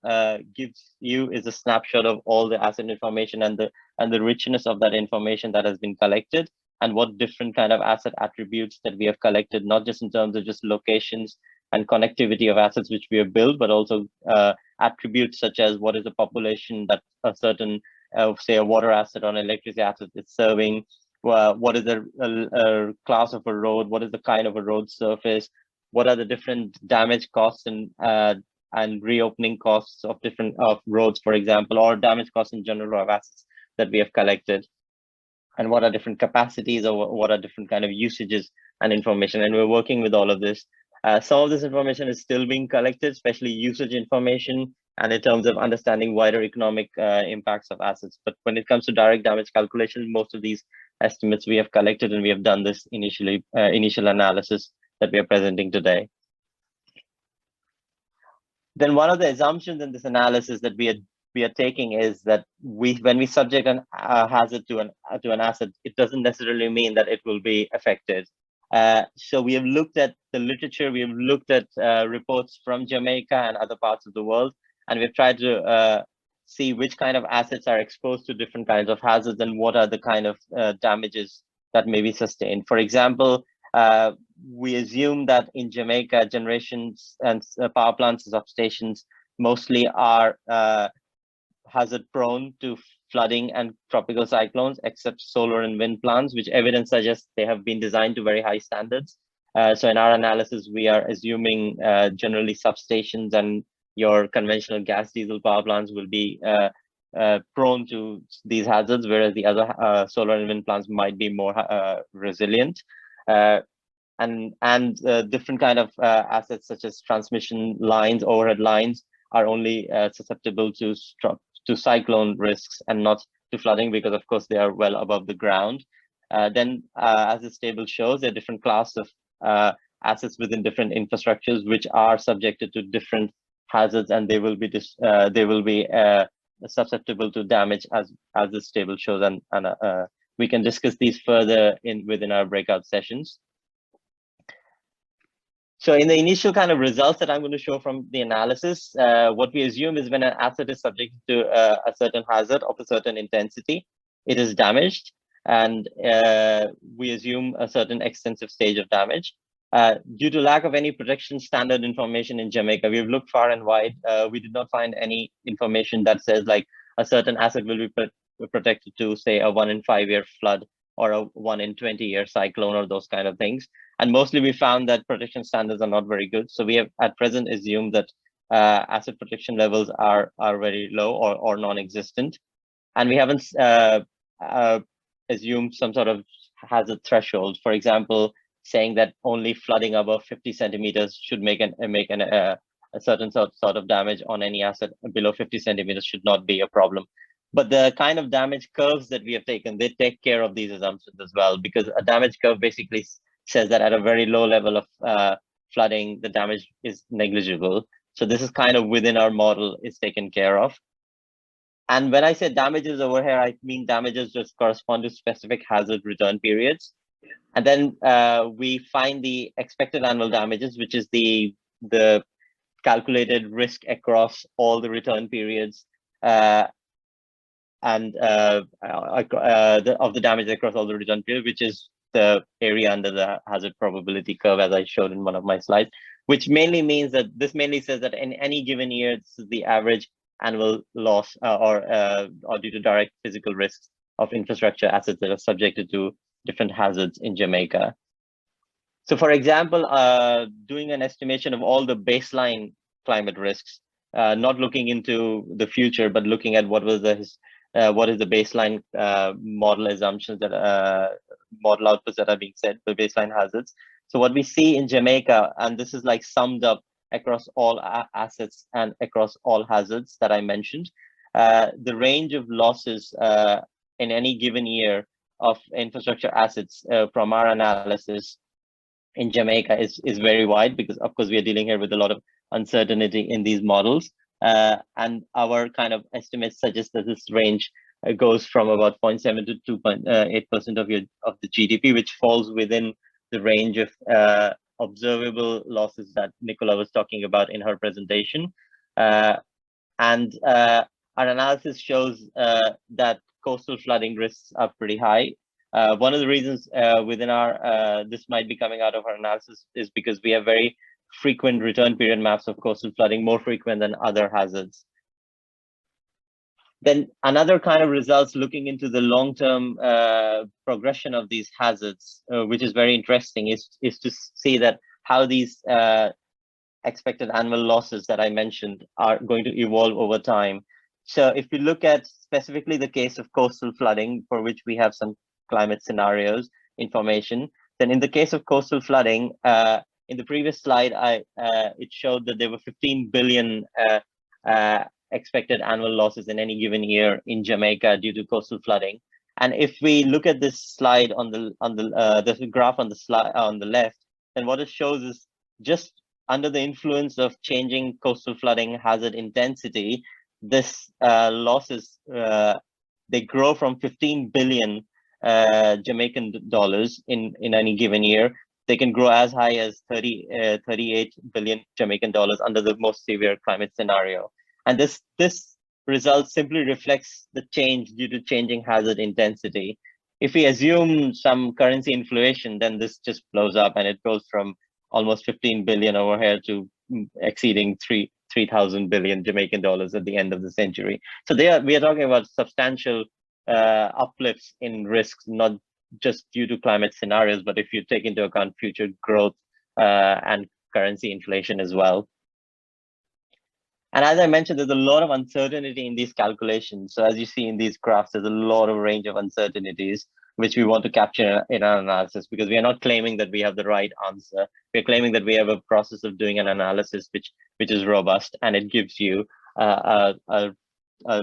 S7: gives you is a snapshot of all the asset information and the richness of that information that has been collected, and what different kind of asset attributes that we have collected, not just in terms of just locations and connectivity of assets which we have built, but also attributes such as what is the population that a certain, say, a water asset or an electricity asset is serving, what is the class of a road, what is the kind of a road surface, what are the different damage costs and reopening costs of different roads, for example, or damage costs in general of assets that we have collected, and what are different capacities, or what are different kind of usages and information. And we're working with all of this. Some of this information is still being collected, especially usage information, and in terms of understanding wider economic impacts of assets. But when it comes to direct damage calculations, most of these estimates we have collected, and we have done this initial analysis that we are presenting today. Then one of the assumptions in this analysis that we are taking is that when we subject a hazard to an asset, it doesn't necessarily mean that it will be affected. So we have looked at the literature, we have looked at reports from Jamaica and other parts of the world, and we've tried to see which kind of assets are exposed to different kinds of hazards and what are the kind of damages that may be sustained. For example, we assume that in Jamaica, generations and power plants and substations mostly are hazard prone to flooding and tropical cyclones, except solar and wind plants, which evidence suggests they have been designed to very high standards. So in our analysis, we are assuming generally substations and your conventional gas diesel power plants will be prone to these hazards, whereas the other solar and wind plants might be more resilient. And different kind of assets such as transmission lines, overhead lines are only susceptible to cyclone risks and not to flooding, because of course they are well above the ground. Then as this table shows, there are different class of assets within different infrastructures which are subjected to different hazards, and they will be susceptible to damage as this table shows, and we can discuss these further within our breakout sessions. So in the initial kind of results that I'm going to show from the analysis, what we assume is when an asset is subject to a certain hazard of a certain intensity, it is damaged, and we assume a certain extensive stage of damage. Due to lack of any protection standard information in Jamaica, we've looked far and wide. We did not find any information that says like a certain asset will be protected to, say, a 1 in 5 year flood or a 1 in 20 year cyclone or those kind of things. And mostly we found that protection standards are not very good. So we have at present assumed that asset protection levels are very low or non-existent. And we haven't assumed some sort of hazard threshold. For example, saying that only flooding above 50 centimeters should make a certain sort of damage on any asset below 50 centimeters should not be a problem. But the kind of damage curves that we have taken, they take care of these assumptions as well, because a damage curve basically says that at a very low level of flooding, the damage is negligible. So this is kind of within our model is taken care of. And when I say damages over here, I mean damages just correspond to specific hazard return periods. And then we find the expected annual damages, which is the calculated risk across all the return periods and of the damage across all the return periods, which is the area under the hazard probability curve, as I showed in one of my slides, which mainly means that this mainly says that in any given year, this is the average annual loss or due to direct physical risks of infrastructure assets that are subjected to different hazards in Jamaica. So for example, doing an estimation of all the baseline climate risks, not looking into the future, but looking at what is the baseline model assumptions that model outputs that are being set for baseline hazards. So what we see in Jamaica, and this is like summed up across all assets and across all hazards that I mentioned, the range of losses in any given year of infrastructure assets from our analysis in Jamaica is very wide, because of course we are dealing here with a lot of uncertainty in these models, and our kind of estimates suggest that this range goes from about 0.7 to 2.8% of the GDP, which falls within the range of observable losses that Nicola was talking about in her presentation. And our analysis shows that coastal flooding risks are pretty high. One of the reasons within our this might be coming out of our analysis is because we have very frequent return period maps of coastal flooding, more frequent than other hazards. Then another kind of results looking into the long-term progression of these hazards, which is very interesting, is to see that how these expected annual losses that I mentioned are going to evolve over time. So if you look at specifically the case of coastal flooding, for which we have some climate scenarios information, then in the case of coastal flooding, in the previous slide, it showed that there were 15 billion expected annual losses in any given year in Jamaica due to coastal flooding. And if we look at this slide on the graph on the slide on the left, then what it shows is just under the influence of changing coastal flooding hazard intensity, this losses they grow from 15 billion Jamaican dollars in any given year. They can grow as high as 38 billion Jamaican dollars under the most severe climate scenario. And this result simply reflects the change due to changing hazard intensity. If we assume some currency inflation, then this just blows up and it goes from almost 15 billion over here to exceeding 3,000 billion Jamaican dollars at the end of the century. So we are talking about substantial uplifts in risks, not just due to climate scenarios, but if you take into account future growth and currency inflation as well. And as I mentioned, there's a lot of uncertainty in these calculations. So as you see in these graphs, there's a lot of range of uncertainties, which we want to capture in our analysis, because we are not claiming that we have the right answer. We're claiming that we have a process of doing an analysis which is robust, and it gives you a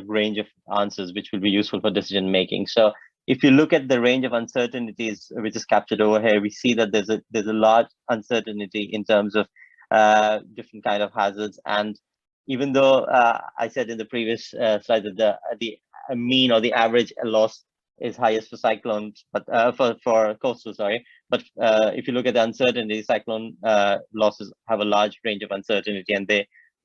S7: range of answers which will be useful for decision making. So if you look at the range of uncertainties which is captured over here, we see that there's a large uncertainty in terms of different kind of hazards. And even though I said in the previous slide that the mean or the average loss is highest for cyclones, but for coastal, sorry. But if you look at the uncertainty, cyclone losses have a large range of uncertainty, and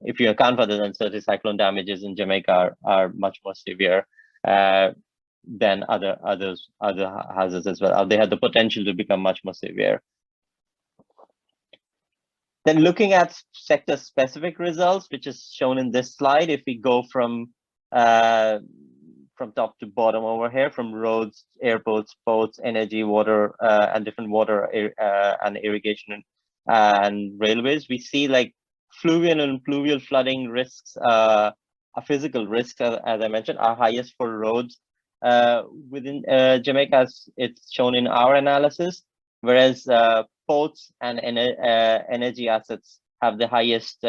S7: if you account for the uncertainty, cyclone damages in Jamaica are much more severe than other hazards as well. They have the potential to become much more severe. Then looking at sector-specific results, which is shown in this slide, if we go from top to bottom over here, from roads, airports, ports, energy, water, and different water and irrigation and railways, we see like fluvial and pluvial flooding risks, physical risks, as I mentioned, are highest for roads within Jamaica, as it's shown in our analysis, whereas ports and energy assets have the highest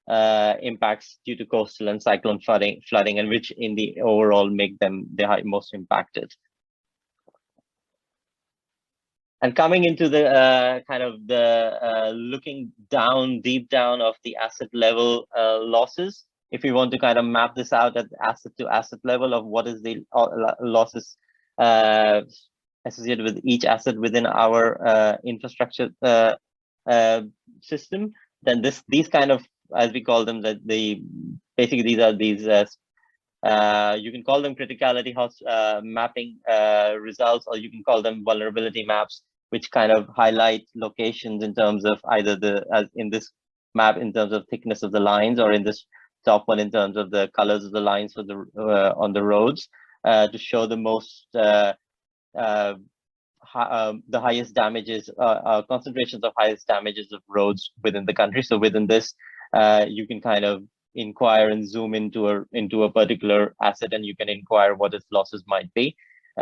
S7: impacts due to coastal and cyclone flooding, and which in the overall make them the most impacted. And coming into the kind of the looking down, deep down of the asset level losses, if we want to kind of map this out at asset to asset level of what is the losses associated with each asset within our infrastructure system, then these kind of, as we call them, basically these are these you can call them criticality mapping results, or you can call them vulnerability maps, which kind of highlight locations in terms of either as in this map in terms of thickness of the lines, or in this top one in terms of the colors of the lines for the on the roads, to show the most the highest damages, concentrations of highest damages of roads within the country. So within this, you can kind of inquire and zoom into a particular asset, and you can inquire what its losses might be.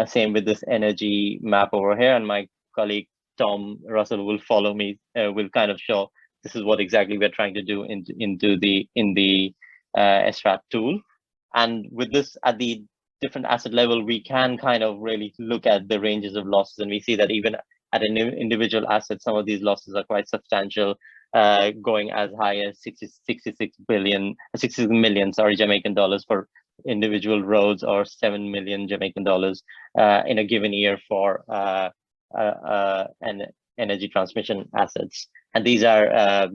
S7: Same with this energy map over here, and my colleague Tom Russell will follow me, will kind of show this is what exactly we're trying to do in the SRAT tool. And with this at the different asset level, we can kind of really look at the ranges of losses, and we see that even at an individual asset, some of these losses are quite substantial, going as high as 66 million Jamaican dollars for individual roads, or 7 million Jamaican dollars in a given year for an energy transmission assets. And these are,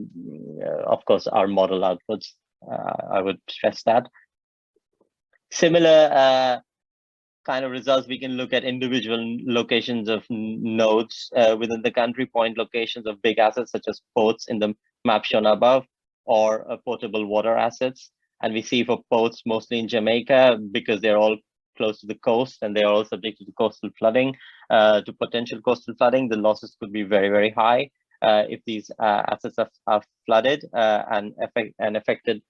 S7: of course, our model outputs. I would stress that. Similar kind of results, we can look at individual locations of nodes within the country, point locations of big assets such as ports in the map shown above, or potable water assets. And we see for ports mostly in Jamaica, because they're all close to the coast and they're all subject to the coastal flooding, to potential coastal flooding. The losses could be very, very high if these assets are flooded and affected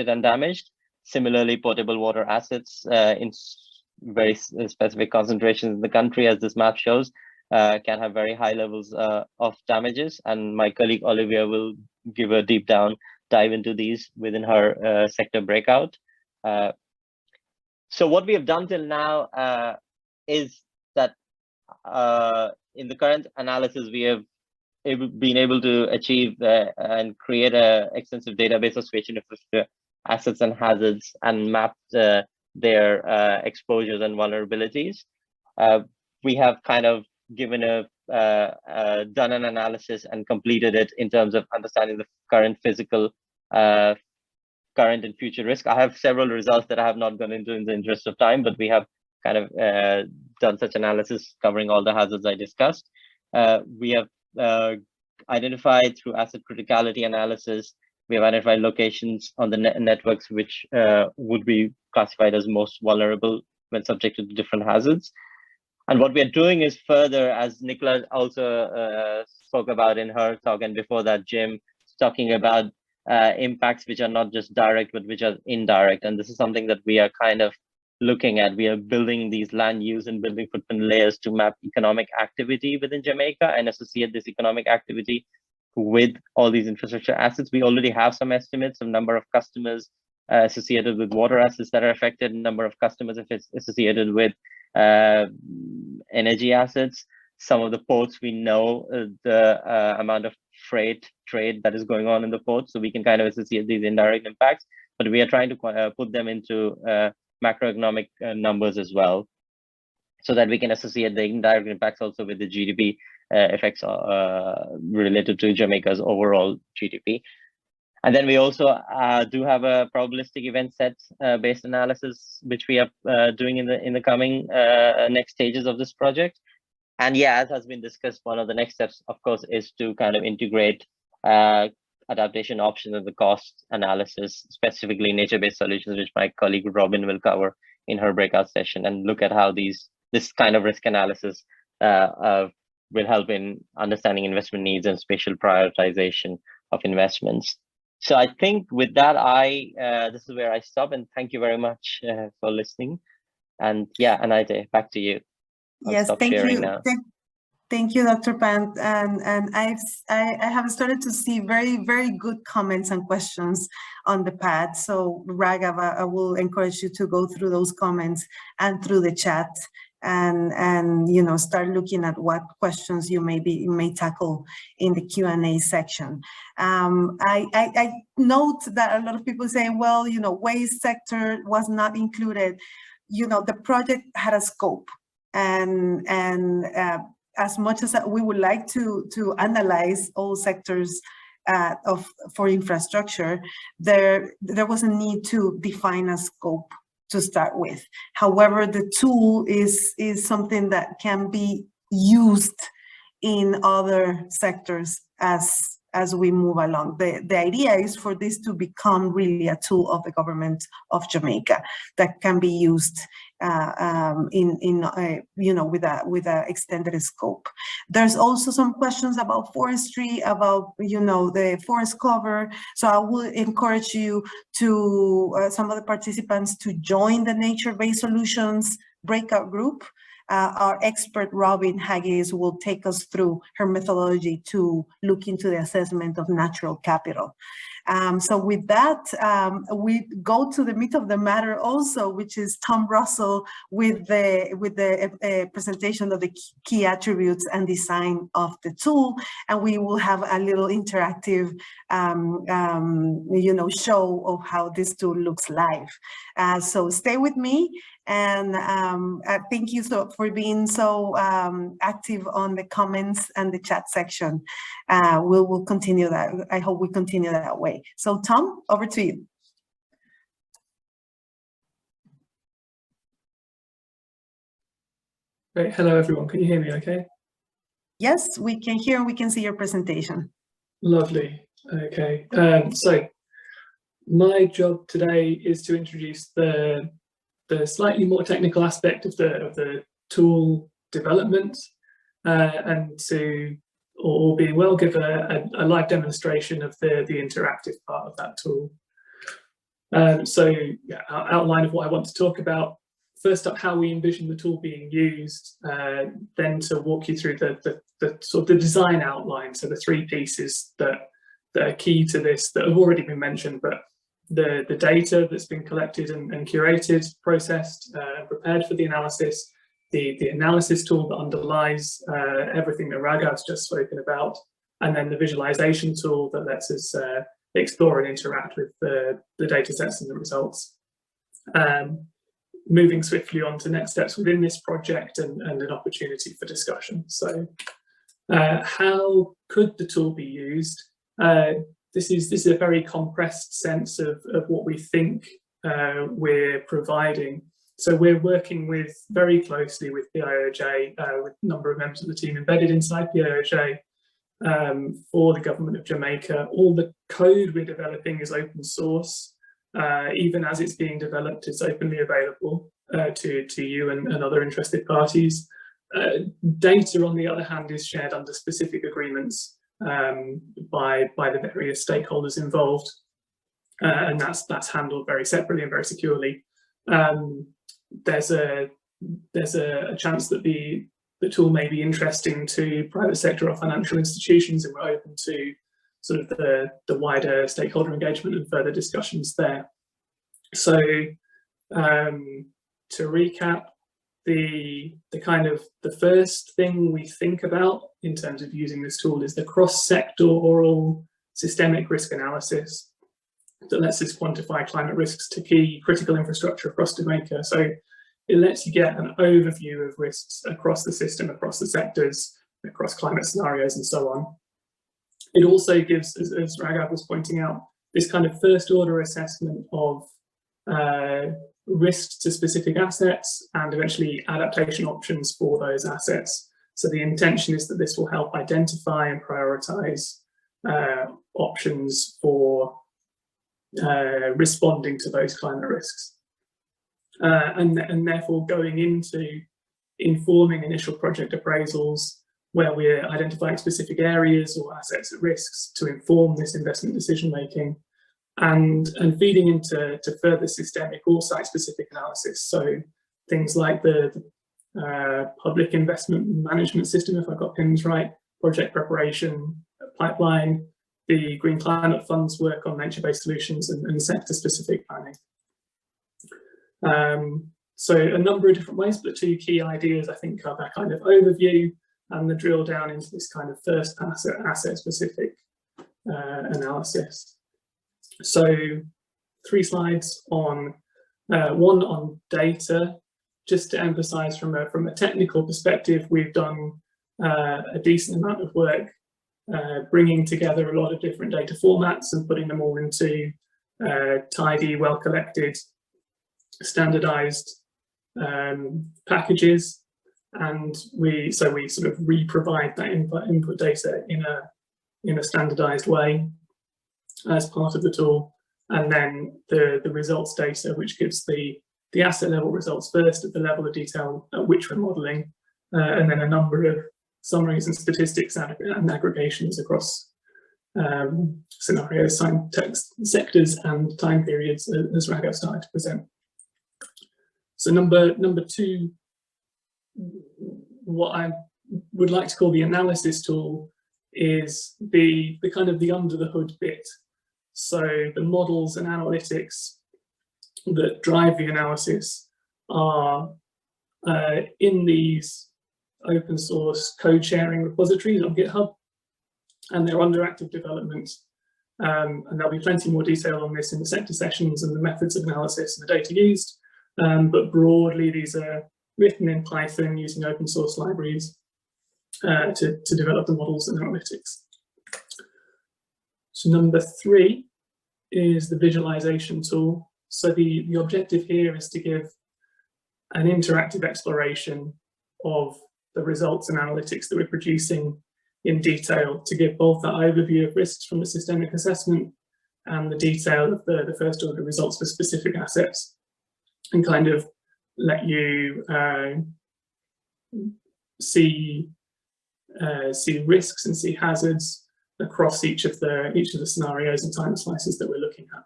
S7: and damaged. Similarly, potable water assets in very specific concentrations in the country, as this map shows, can have very high levels of damages. And my colleague Olivia will give a deep dive into these within her sector breakout. So what we have done till now is that in the current analysis, we have been able to achieve and create an extensive database of situation infrastructure assets and hazards, and mapped their exposures and vulnerabilities. We have kind of given done an analysis and completed it in terms of understanding the current physical, current and future risk. I have several results that I have not gone into in the interest of time, but we have kind of done such analysis covering all the hazards I discussed. We have identified through asset criticality analysis, we have identified locations on the networks which would be classified as most vulnerable when subjected to different hazards. And what we are doing is further, as Nicola also spoke about in her talk, and before that, Jim, talking about impacts which are not just direct, but which are indirect. And this is something that we are kind of looking at. We are building these land use and building footprint layers to map economic activity within Jamaica and associate this economic activity with all these infrastructure assets. We already have some estimates of number of customers associated with water assets that are affected, number of customers associated with energy assets. Some of the ports, we know the amount of freight trade that is going on in the ports, so we can kind of associate these indirect impacts, but we are trying to put them into macroeconomic numbers as well, so that we can associate the indirect impacts also with the GDP effects related to Jamaica's overall GDP. And then we also do have a probabilistic event set based analysis, which we are doing in the coming next stages of this project. And yeah, as has been discussed, one of the next steps, of course, is to kind of integrate adaptation options and the cost analysis, specifically nature-based solutions, which my colleague Robin will cover in her breakout session, and look at how this kind of risk analysis will help in understanding investment needs and spatial prioritization of investments. So I think with that, this is where I stop, and thank you very much for listening. And yeah, Anaite, back to you.
S1: Yes, thank you. Thank you, Dr. Pant. And I have started to see very, very good comments and questions on the pad. So Raghav, I will encourage you to go through those comments and through the chat, and you know, start looking at what questions you may tackle in the Q&A section. I note that a lot of people say, well, you know, waste sector was not included. You know, the project had a scope, and as much as we would like to analyze all sectors for infrastructure, there was a need to define a scope to start with. However, the tool is something that can be used in other sectors as we move along. The idea is for this to become really a tool of the government of Jamaica that can be used you know, with a extended scope. There's also some questions about forestry, about, you know, the forest cover. So I will encourage you to some of the participants to join the nature-based solutions breakout group. our expert Robin Haggis will take us through her methodology to look into the assessment of natural capital. So with that, we go to the meat of the matter also, which is Tom Russell with the presentation of the key attributes and design of the tool, and we will have a little interactive, show of how this tool looks live. So stay with me, and thank you for being so active on the comments and the chat section. We'll continue that. I hope we continue that way. So Tom, over to you.
S8: Great. Hello, everyone. Can you hear me okay?
S1: Yes, we can hear and we can see your presentation.
S8: Lovely. Okay. So my job today is to introduce the slightly more technical aspect of the tool development and to, or being well, give a live demonstration of the interactive part of that tool. So yeah, outline of what I want to talk about. First up, how we envision the tool being used, then to walk you through the sort of the design outline. So the three pieces that are key to this that have already been mentioned, but the data that's been collected and curated, processed, prepared for the analysis, the analysis tool that underlies everything that Raghav's just spoken about, and then the visualization tool that lets us explore and interact with the data sets and the results. Moving swiftly on to next steps within this project and an opportunity for discussion. So how could the tool be used? This is a very compressed sense of what we think we're providing. So we're working very closely with PIOJ, with a number of members of the team embedded inside PIOJ for the government of Jamaica. All the code we're developing is open source. Even as it's being developed, it's openly available to you and other interested parties. Data, on the other hand, is shared under specific agreements by the various stakeholders involved, and that's handled very separately and very securely. There's a chance that the tool may be interesting to private sector or financial institutions, and we're open to sort of the wider stakeholder engagement and further discussions there. So to recap, the first thing we think about in terms of using this tool is the cross-sectoral systemic risk analysis that lets us quantify climate risks to key critical infrastructure across Jamaica. So it lets you get an overview of risks across the system, across the sectors, across climate scenarios and so on. It also gives, as Raghav was pointing out, this kind of first order assessment of risks to specific assets and eventually adaptation options for those assets. So the intention is that this will help identify and prioritize options for responding to those climate risks. And therefore going into informing initial project appraisals where we're identifying specific areas or assets at risks to inform this investment decision making, and feeding into further systemic or site-specific analysis. So things like the public investment management system, if I got PIMS right, project preparation, pipeline, the Green Climate Fund's work on nature-based solutions, and sector-specific planning. So a number of different ways, but two key ideas I think are that kind of overview and the drill down into this kind of first asset-specific analysis. So 3 slides on one on data, just to emphasize from a technical perspective, we've done a decent amount of work bringing together a lot of different data formats and putting them all into tidy, well collected, standardized packages, and we sort of re-provide that input data in a standardized way as part of the tool, and then the results data, which gives the asset level results first at the level of detail at which we're modeling, and then a number of summaries and statistics and aggregations across scenarios, sectors and time periods, as Raghav started to present. So number 2 what I would like to call the analysis tool is the kind of the under the hood bit. So the models and analytics that drive the analysis are in these open source code sharing repositories on GitHub, and they're under active development. And there'll be plenty more detail on this in the sector sessions and the methods of analysis and the data used. But broadly, these are written in Python using open source libraries to develop the models and analytics. So number 3 is the visualization tool. So the objective here is to give an interactive exploration of the results and analytics that we're producing in detail, to give both that overview of risks from the systemic assessment and the detail of the first order results for specific assets, and kind of let you see risks and see hazards across each of the scenarios and time slices that we're looking at.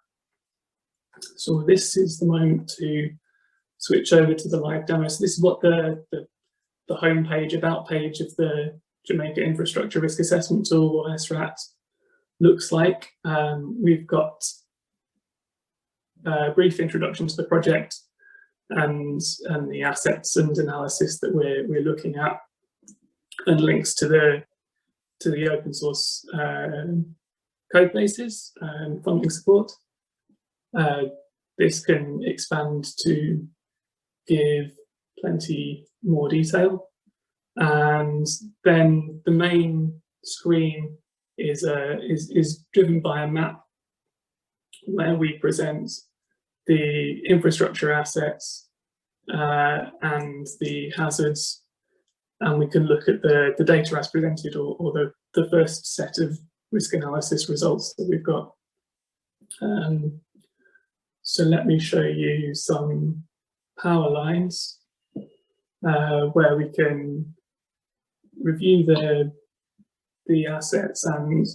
S8: So this is the moment to switch over to the live demo. So this is what the homepage, about page of the Jamaica Infrastructure Risk Assessment Tool, or SRAT, looks like. We've got a brief introduction to the project and the assets and analysis that we're looking at, and links to the open source code bases and funding support. This can expand to give plenty more detail. And then the main screen is driven by a map where we present the infrastructure assets and the hazards, and we can look at the data as presented, or the first set of risk analysis results that we've got. So let me show you some power lines where we can review the assets and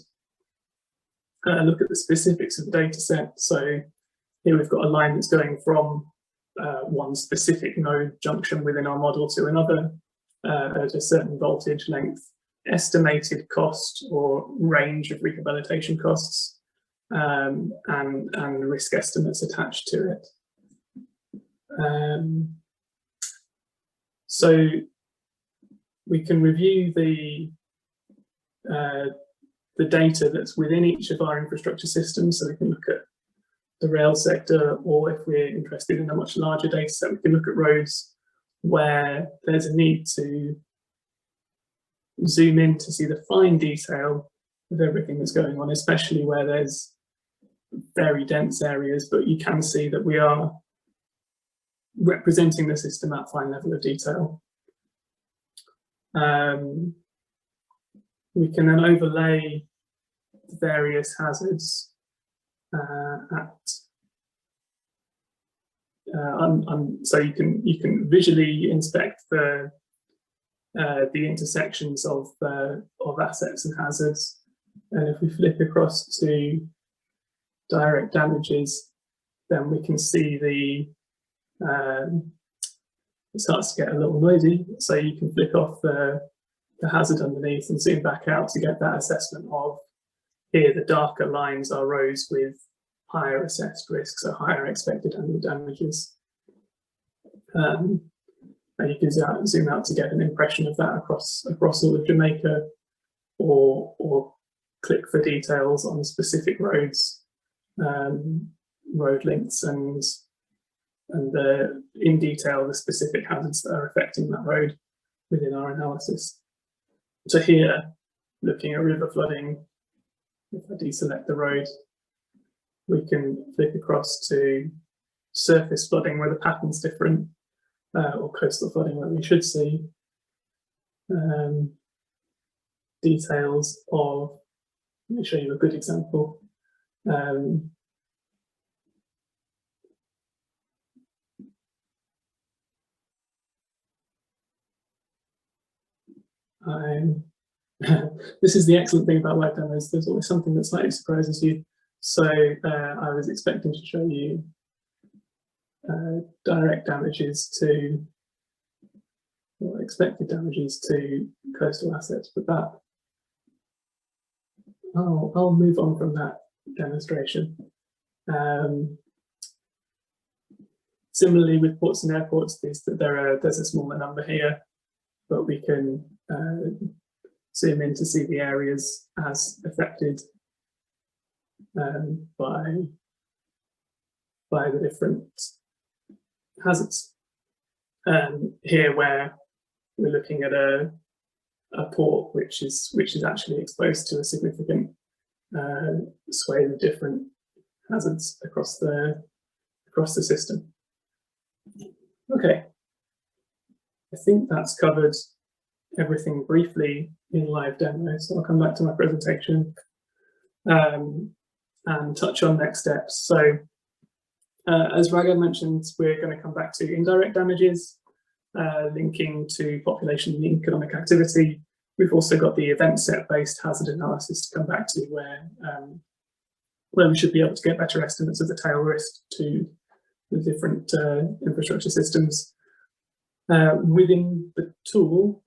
S8: look at the specifics of the data set. So here we've got a line that's going from one specific node junction within our model to another at a certain voltage length, estimated cost or range of rehabilitation costs, and risk estimates attached to it. So we can review the data that's within each of our infrastructure systems. So we can look at the rail sector, or if we're interested in a much larger data set, we can look at roads where there's a need to zoom in to see the fine detail of everything that's going on, especially where there's very dense areas, but you can see that we are representing the system at fine level of detail. We can then overlay the various hazards so you can visually inspect the intersections of assets and hazards. And if we flip across to direct damages, then we can see it starts to get a little noisy. So you can flick off the hazard underneath and zoom back out to get that assessment of, here the darker lines are rows with higher assessed risks, or higher expected annual damages. And you can zoom out to get an impression of that across all of Jamaica, or click for details on specific roads, road links, and in detail the specific hazards that are affecting that road within our analysis. So here, looking at river flooding, if I deselect the road, we can flick across to surface flooding where the pattern's different, or coastal flooding where we should see details of, let me show you a good example. This is the excellent thing about live demos, there's always something that slightly surprises you. So I was expecting to show you direct damages to or expected damages to coastal assets, but that I'll move on from that demonstration. Similarly with ports and airports, there's a smaller number here, but we can zoom in to see the areas as affected by the different hazards. Here, where we're looking at a port which is actually exposed to a significant swathe of different hazards across the system. Okay, I think that's covered everything briefly in live demo, so I'll come back to my presentation and touch on next steps. So as Raga mentioned, we're going to come back to indirect damages, linking to population and economic activity. We've also got the event set-based hazard analysis to come back to, where we should be able to get better estimates of the tail risk to the different infrastructure systems. Within the tool,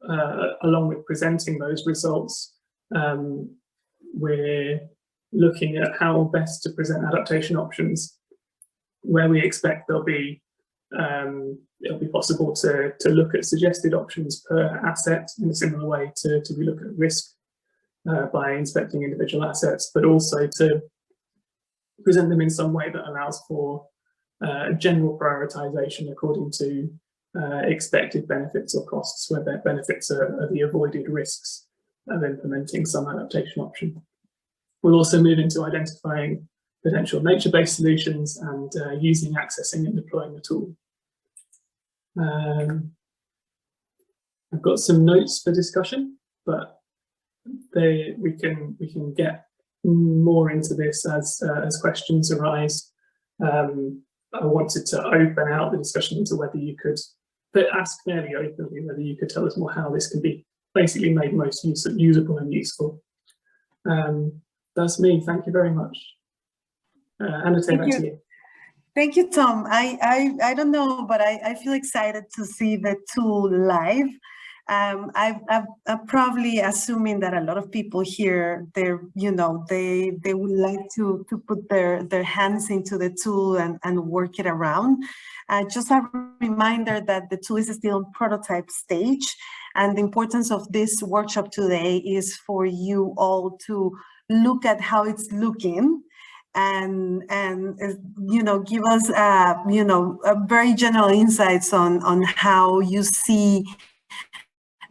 S8: along with presenting those results, we're looking at how best to present adaptation options, where we expect it'll be possible to look at suggested options per asset in a similar way to we look at risk by inspecting individual assets, but also to present them in some way that allows for general prioritization according to expected benefits or costs, where their benefits are the avoided risks of implementing some adaptation option. We'll also move into identifying potential nature-based solutions and using, accessing and deploying the tool. I've got some notes for discussion, but we can get more into this as questions arise. I wanted to open out the discussion into whether you could, but ask fairly openly whether you could tell us more how this can be basically made most usable and useful. That's me. Thank you very much. Anna, back to you.
S1: Thank you, Tom. I don't know, but I feel excited to see the tool live. I'm probably assuming that a lot of people here, they would like to put their hands into the tool and work it around. Just a reminder that the tool is still in prototype stage, and the importance of this workshop today is for you all to look at how it's looking and give us a very general insights on how you see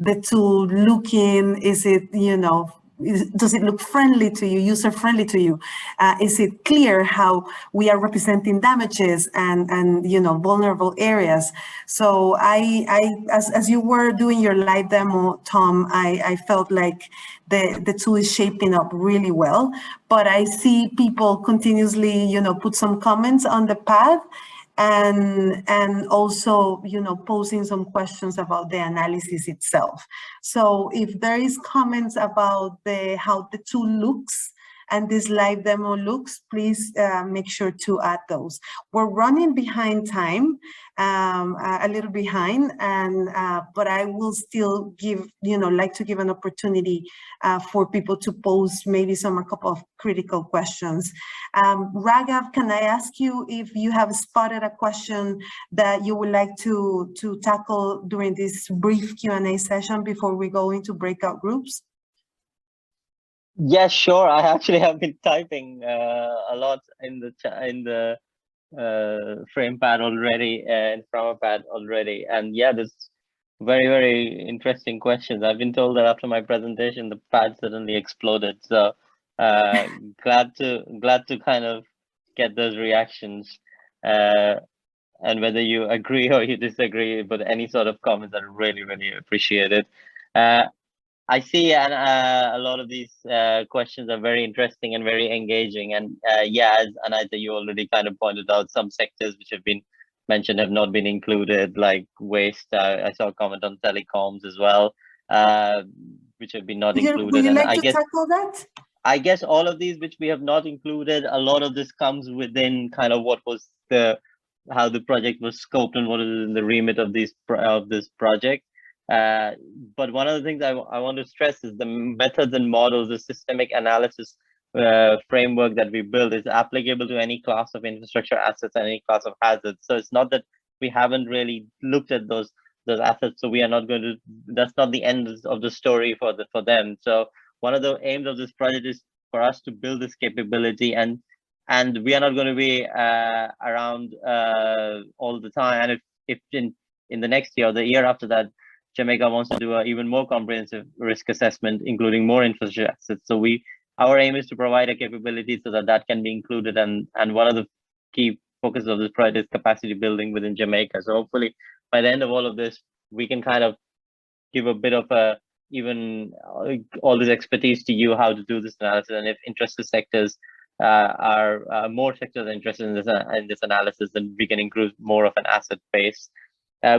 S1: the tool looking. Is it, does it look friendly to you, user friendly to you? Is it clear how we are representing damages and vulnerable areas? So as you were doing your live demo, Tom, I felt like the tool is shaping up really well, but I see people continuously, put some comments on the path, and also, posing some questions about the analysis itself. So if there is comments about how the tool looks and this live demo looks, please make sure to add those. We're running behind time, a little behind, but I will still like to give an opportunity for people to pose maybe a couple of critical questions. Raghav, can I ask you if you have spotted a question that you would like to tackle during this brief Q&A session before we go into breakout groups?
S7: Yes, sure. I actually have been typing a lot in the frame pad already and from pad already, and yeah, there's very, very interesting questions. I've been told that after my presentation the pad suddenly exploded, so glad to kind of get those reactions, and whether you agree or you disagree, but any sort of comments are really, really appreciated. I see, and a lot of these questions are very interesting and very engaging. And yeah, as Anita, you already kind of pointed out, some sectors which have been mentioned have not been included, like waste. I saw a comment on telecoms as well, which have been not included.
S1: Would you like to tackle that?
S7: I guess all of these which we have not included, a lot of this comes within kind of what was how the project was scoped and what is in the remit of this project. But one of the things I want to stress is the methods and models, the systemic analysis framework that we build is applicable to any class of infrastructure assets and any class of hazards. So it's not that we haven't really looked at those assets, so we are not going to, that's not the end of the story for them. So one of the aims of this project is for us to build this capability, and we are not going to be around all the time. And if in the next year or the year after that, Jamaica wants to do an even more comprehensive risk assessment, including more infrastructure assets. So our aim is to provide a capability so that can be included. And one of the key focuses of this project is capacity building within Jamaica. So hopefully by the end of all of this, we can kind of give a bit of all this expertise to you, how to do this analysis. And if interested sectors are more sectors are interested in this analysis, then we can include more of an asset base.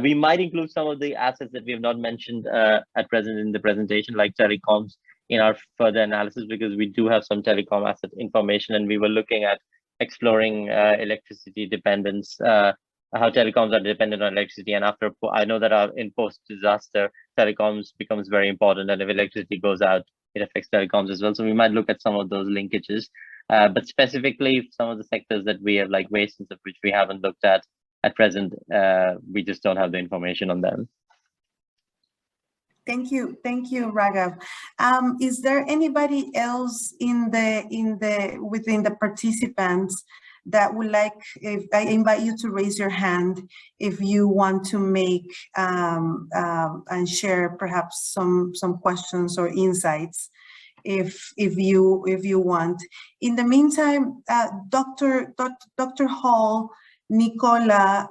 S7: We might include some of the assets that we have not mentioned at present in the presentation, like telecoms, in our further analysis, because we do have some telecom asset information, and we were looking at exploring electricity dependence, how telecoms are dependent on electricity. And after, I know that in post-disaster, telecoms becomes very important, and if electricity goes out, it affects telecoms as well. So we might look at some of those linkages, but specifically some of the sectors that we have, like waste and stuff, which we haven't looked at present, we just don't have the information on them.
S1: Thank you, Raghav. Is there anybody else within the participants that would like? If I invite you to raise your hand if you want to make and share perhaps some questions or insights, if you want. In the meantime, Dr. Hall, Nicola,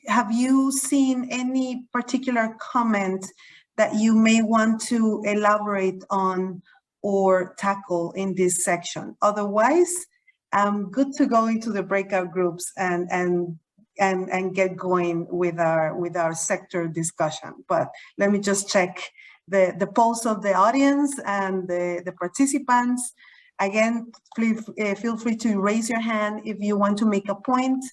S1: have you seen any particular comment that you may want to elaborate on or tackle in this section? Otherwise, I'm good to go into the breakout groups and get going with our sector discussion. But let me just check the pulse of the audience and the participants. Again, please feel free to raise your hand if you want to make a point.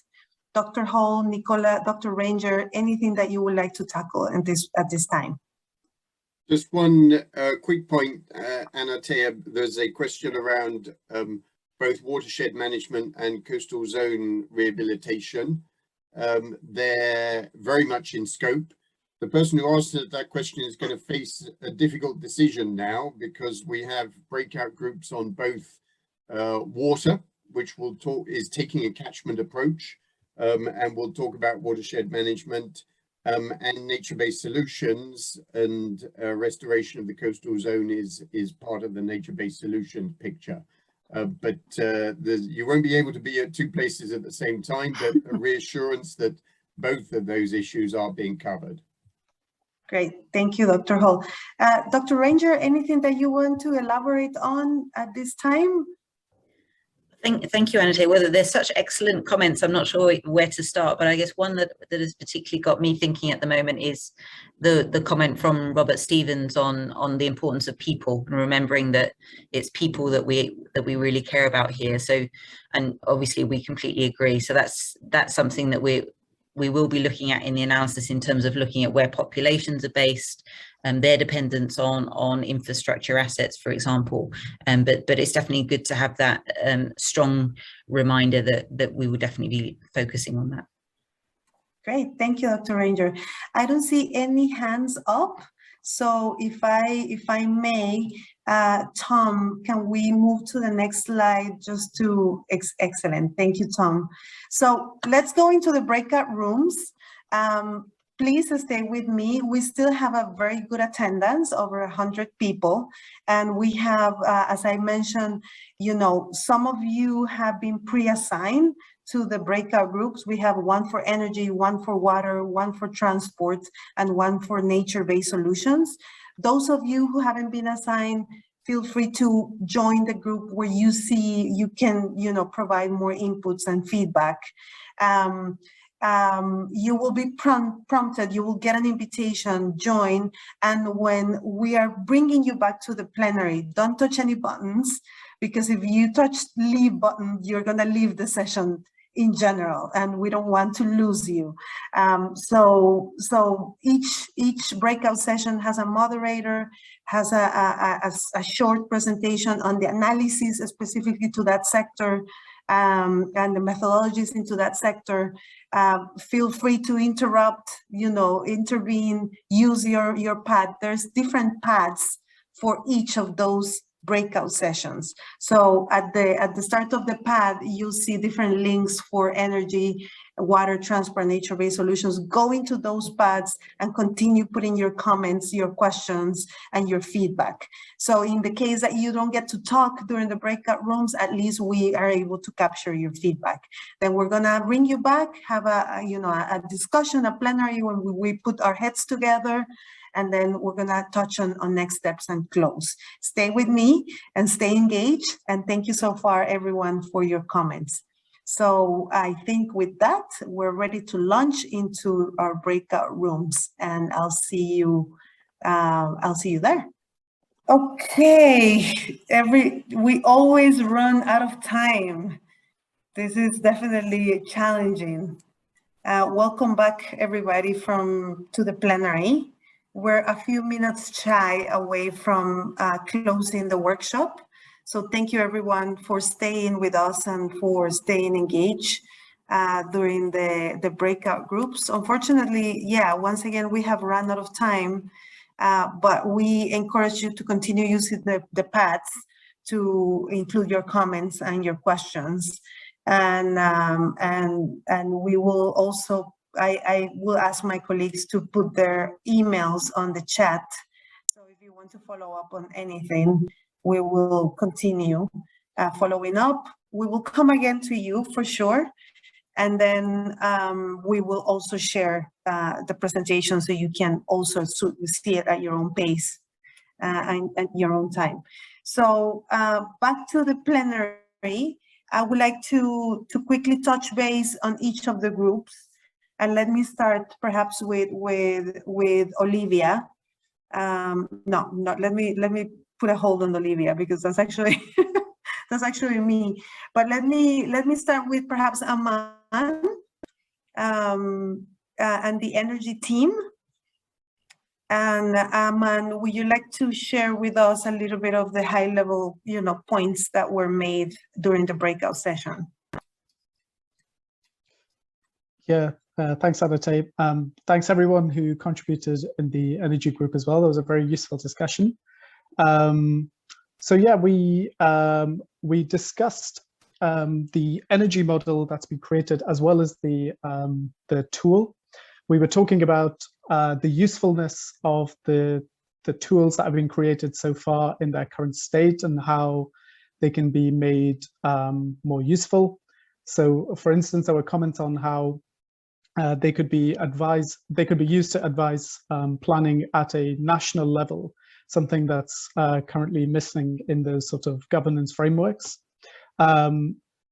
S1: Dr. Hall, Nicola, Dr. Ranger, anything that you would like to tackle at this time?
S5: Just one quick point, Anatea. There's a question around both watershed management and coastal zone rehabilitation. They're very much in scope. The person who asked that question is going to face a difficult decision now, because we have breakout groups on both water, which is taking a catchment approach, and we'll talk about watershed management, and nature-based solutions, and restoration of the coastal zone is part of the nature-based solution picture. But you won't be able to be at two places at the same time, but a reassurance that both of those issues are being covered.
S1: Great, thank you, Dr. Hall. Dr. Ranger, anything that you want to elaborate on at this time?
S6: Thank you, Anate. Whether there's such excellent comments, I'm not sure where to start, but I guess one that has particularly got me thinking at the moment is the comment from Robert Stevens on the importance of people, and remembering that it's people that we really care about here. So, and obviously we completely agree. So that's something that we will be looking at in the analysis, in terms of looking at where populations are based and their dependence on infrastructure assets, for example. But it's definitely good to have that strong reminder that we will definitely be focusing on that.
S1: Great, thank you, Dr. Ranger. I don't see any hands up. So if I may, Tom, can we move to the next slide? Excellent, thank you, Tom. So let's go into the breakout rooms. Please stay with me. We still have a very good attendance, over 100 people. And we have, as I mentioned, some of you have been pre-assigned to the breakout groups. We have one for energy, one for water, one for transport, and one for nature-based solutions. Those of you who haven't been assigned, feel free to join the group where you see you can, provide more inputs and feedback. You will be prompted, you will get an invitation, join, and when we are bringing you back to the plenary, don't touch any buttons, because if you touch leave button, you're going to leave the session in general, and we don't want to lose you. So each breakout session has a moderator, has a short presentation on the analysis specifically to that sector, and the methodologies into that sector. Feel free to interrupt, intervene, use your pad. There's different pads for each of those breakout sessions. So at the start of the pad, you'll see different links for energy, water, transport, nature-based solutions. Go into those pads and continue putting your comments, your questions, and your feedback. So in the case that you don't get to talk during the breakout rooms, at least we are able to capture your feedback. Then we're gonna bring you back, have a discussion, a plenary when we put our heads together, and then we're gonna touch on next steps and close. Stay with me and stay engaged. And thank you so far, everyone, for your comments. So I think with that, we're ready to launch into our breakout rooms, and I'll see you there. Okay, we always run out of time. This is definitely challenging. Welcome back, everybody, to the plenary. We're a few minutes shy away from closing the workshop. So thank you, everyone, for staying with us and for staying engaged during the breakout groups. Unfortunately, once again, we have run out of time, but we encourage you to continue using the pads to include your comments and your questions. And we will also, I will ask my colleagues to put their emails on the chat. So if you want to follow up on anything, we will continue following up. We will come again to you for sure. And then we will also share the presentation so you can also see it at your own pace and at your own time. So back to the plenary, I would like to quickly touch base on each of the groups. And let me start perhaps with Olivia. Let me put a hold on Olivia, because that's actually that's actually me. But let me start with perhaps Aman and the energy team. And Aman, would you like to share with us a little bit of the high level, points that were made during the breakout session?
S9: Yeah, thanks, Adaptate. Thanks everyone who contributed in the energy group as well. That was a very useful discussion. So yeah, we discussed the energy model that's been created, as well as the tool. We were talking about the usefulness of the tools that have been created so far in their current state and how they can be made more useful. So, for instance, there were comments on how they could be used to advise planning at a national level, something that's currently missing in those sort of governance frameworks.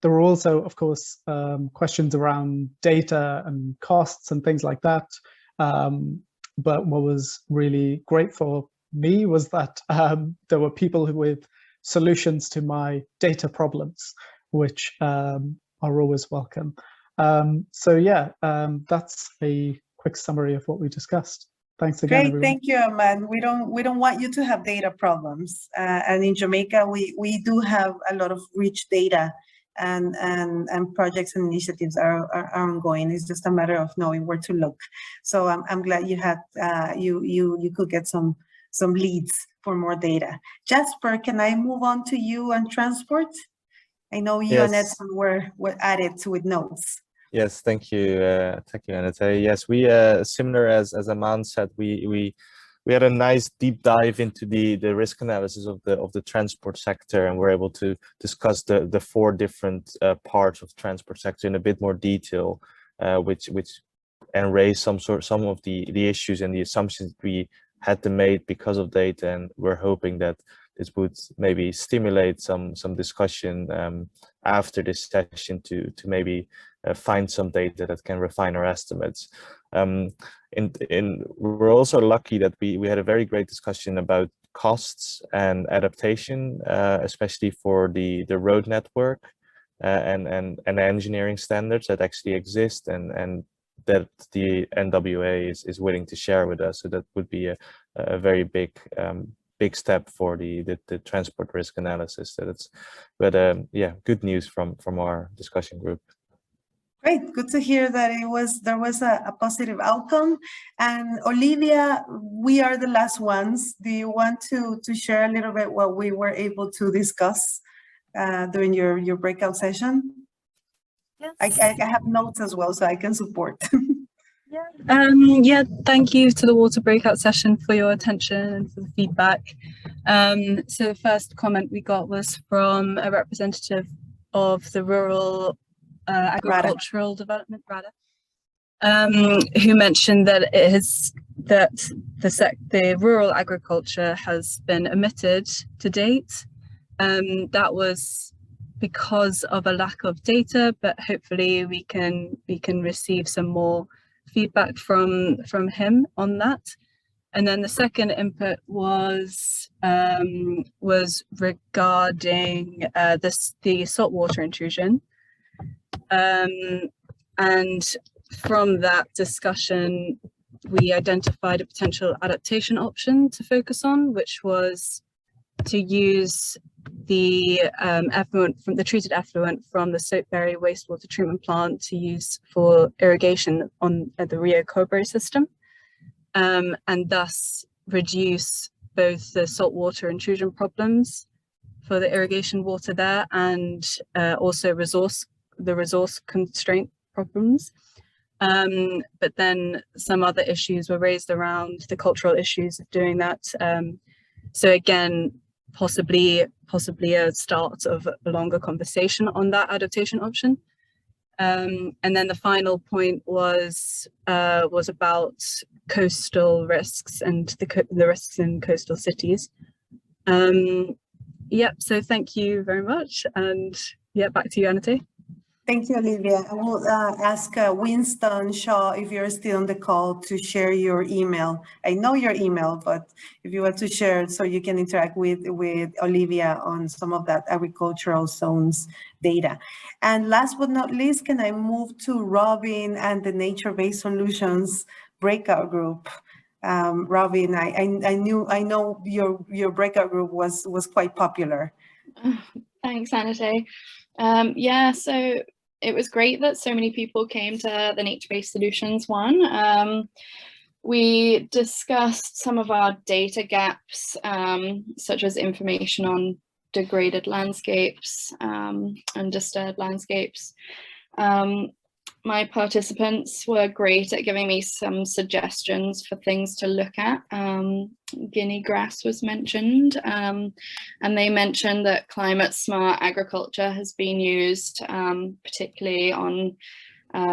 S9: There were also, of course, questions around data and costs and things like that. But what was really great for me was that there were people with solutions to my data problems, which are always welcome. So yeah, that's a quick summary of what we discussed. Thanks again,
S1: Great,
S9: everyone.
S1: thank you, Aman. We don't want you to have data problems. And in Jamaica, we do have a lot of rich data, and projects and initiatives are ongoing. It's just a matter of knowing where to look. So I'm glad you had you could get some leads for more data. Jasper, can I move on to you and transport? I know you and Edson were added with notes.
S10: Yes, thank you, Anita. Yes, we similar as Aman said, we had a nice deep dive into the risk analysis of the transport sector, and we're able to discuss the four different parts of the transport sector in a bit more detail, which raise some of the issues and the assumptions we had to make because of data, and we're hoping that this would maybe stimulate some discussion after this session to maybe find some data that can refine our estimates. We're also lucky that we had a very great discussion about costs and adaptation, especially for the road network. and engineering standards that actually exist and that the NWA is willing to share with us. So that would be a very big step for the transport risk analysis. So that's, but yeah, good news from our discussion group.
S1: Great, good to hear that there was a positive outcome. And Olivia, we are the last ones. Do you want to share a little bit what we were able to discuss during your breakout session?
S11: Yes.
S1: I have notes as well, so I can support.
S11: Yeah, thank you to the water breakout session for your attention and for the feedback. So the first comment we got was from a representative of the Rural Agricultural Development, who mentioned that the rural agriculture has been omitted to date. That was because of a lack of data, but hopefully we can receive some more feedback from him on that. And then the second input was regarding the saltwater intrusion. And from that discussion, we identified a potential adaptation option to focus on, which was to use the effluent from the treated effluent from the Soapberry wastewater treatment plant to use for irrigation on the Rio Cobre system, and thus reduce both the saltwater intrusion problems for the irrigation water there and also the resource constraint problems. But then some other issues were raised around the cultural issues of doing that. So again, possibly a start of a longer conversation on that adaptation option. And then the final point was about coastal risks and the risks in coastal cities. Yep, so thank you very much, and yeah, back to you, Anate.
S1: Thank you, Olivia. I will ask Winston Shaw, if you're still on the call, to share your email. I know your email, but if you want to share it so you can interact with Olivia on some of that agricultural zones data. And last but not least, can I move to Robin and the Nature-Based Solutions breakout group? Robin, I know your breakout group was quite popular.
S12: Thanks, Anate. Yeah, so it was great that so many people came to the Nature-Based Solutions one. We discussed some of our data gaps, such as information on degraded landscapes and disturbed landscapes. My participants were great at giving me some suggestions for things to look at. Guinea grass was mentioned, and they mentioned that climate smart agriculture has been used particularly on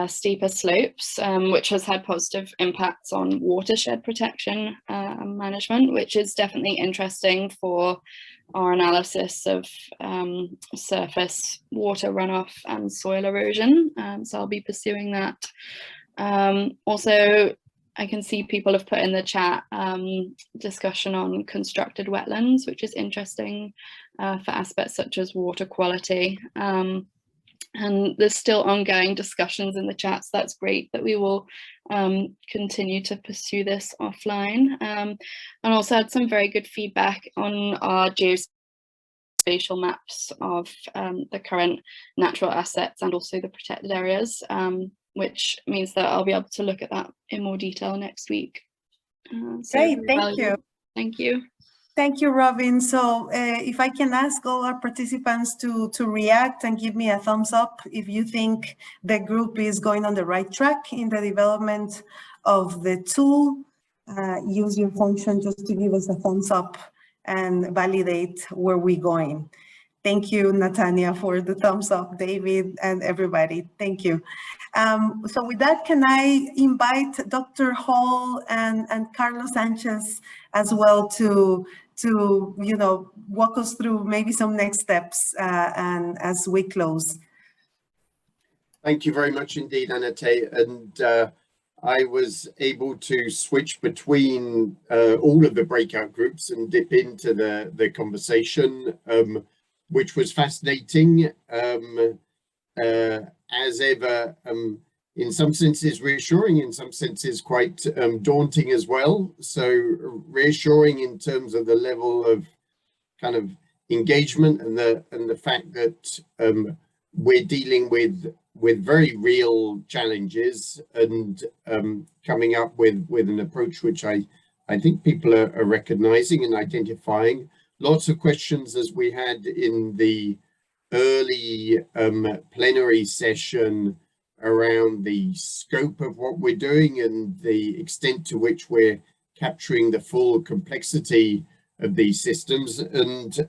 S12: steeper slopes, which has had positive impacts on watershed protection and management, which is definitely interesting for our analysis of surface water runoff and soil erosion. So I'll be pursuing that. Also, I can see people have put in the chat discussion on constructed wetlands, which is interesting for aspects such as water quality. And there's still ongoing discussions in the chats. That's great that we will continue to pursue this offline. And also had some very good feedback on our geospatial maps of the current natural assets and also the protected areas, which means that I'll be able to look at that in more detail next week. So
S1: great, thank you.
S12: Thank you.
S1: Thank you, Robin. So if I can ask all our participants to react and give me a thumbs up if you think the group is going on the right track in the development of the tool. Use your function just to give us a thumbs up and validate where we're going. Thank you, Natania, for the thumbs up, David and everybody. Thank you. So with that, can I invite Dr. Hall and Carlos Sanchez as well to walk us through maybe some next steps and as we close.
S5: Thank you very much indeed, Anate. And I was able to switch between all of the breakout groups and dip into the conversation, which was fascinating. as ever, in some senses reassuring, in some senses quite daunting as well. So reassuring in terms of the level of kind of engagement and the fact that we're dealing with very real challenges and coming up with an approach which I think people are recognizing and identifying. Lots of questions, as we had in the early plenary session, around the scope of what we're doing and the extent to which we're capturing the full complexity of these systems. And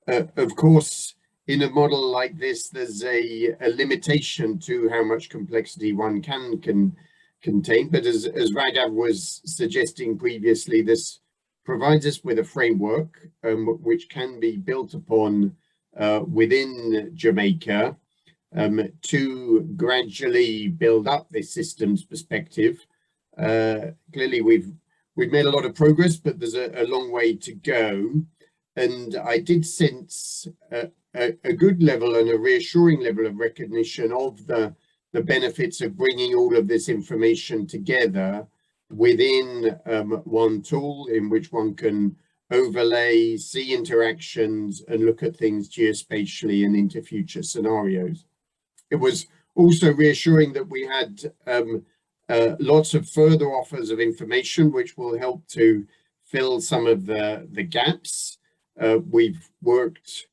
S5: of course, in a model like this, there's a limitation to how much complexity one can contain. But as Raghav was suggesting previously, this provides us with a framework which can be built upon within Jamaica to gradually build up this systems perspective. Clearly, we've made a lot of progress, but there's a long way to go. And I did sense a good level and a reassuring level of recognition of the benefits of bringing all of this information together within one tool in which one can overlay, see interactions, and look at things geospatially and into future scenarios. It was also reassuring that we had lots of further offers of information which will help to fill some of the gaps. We've worked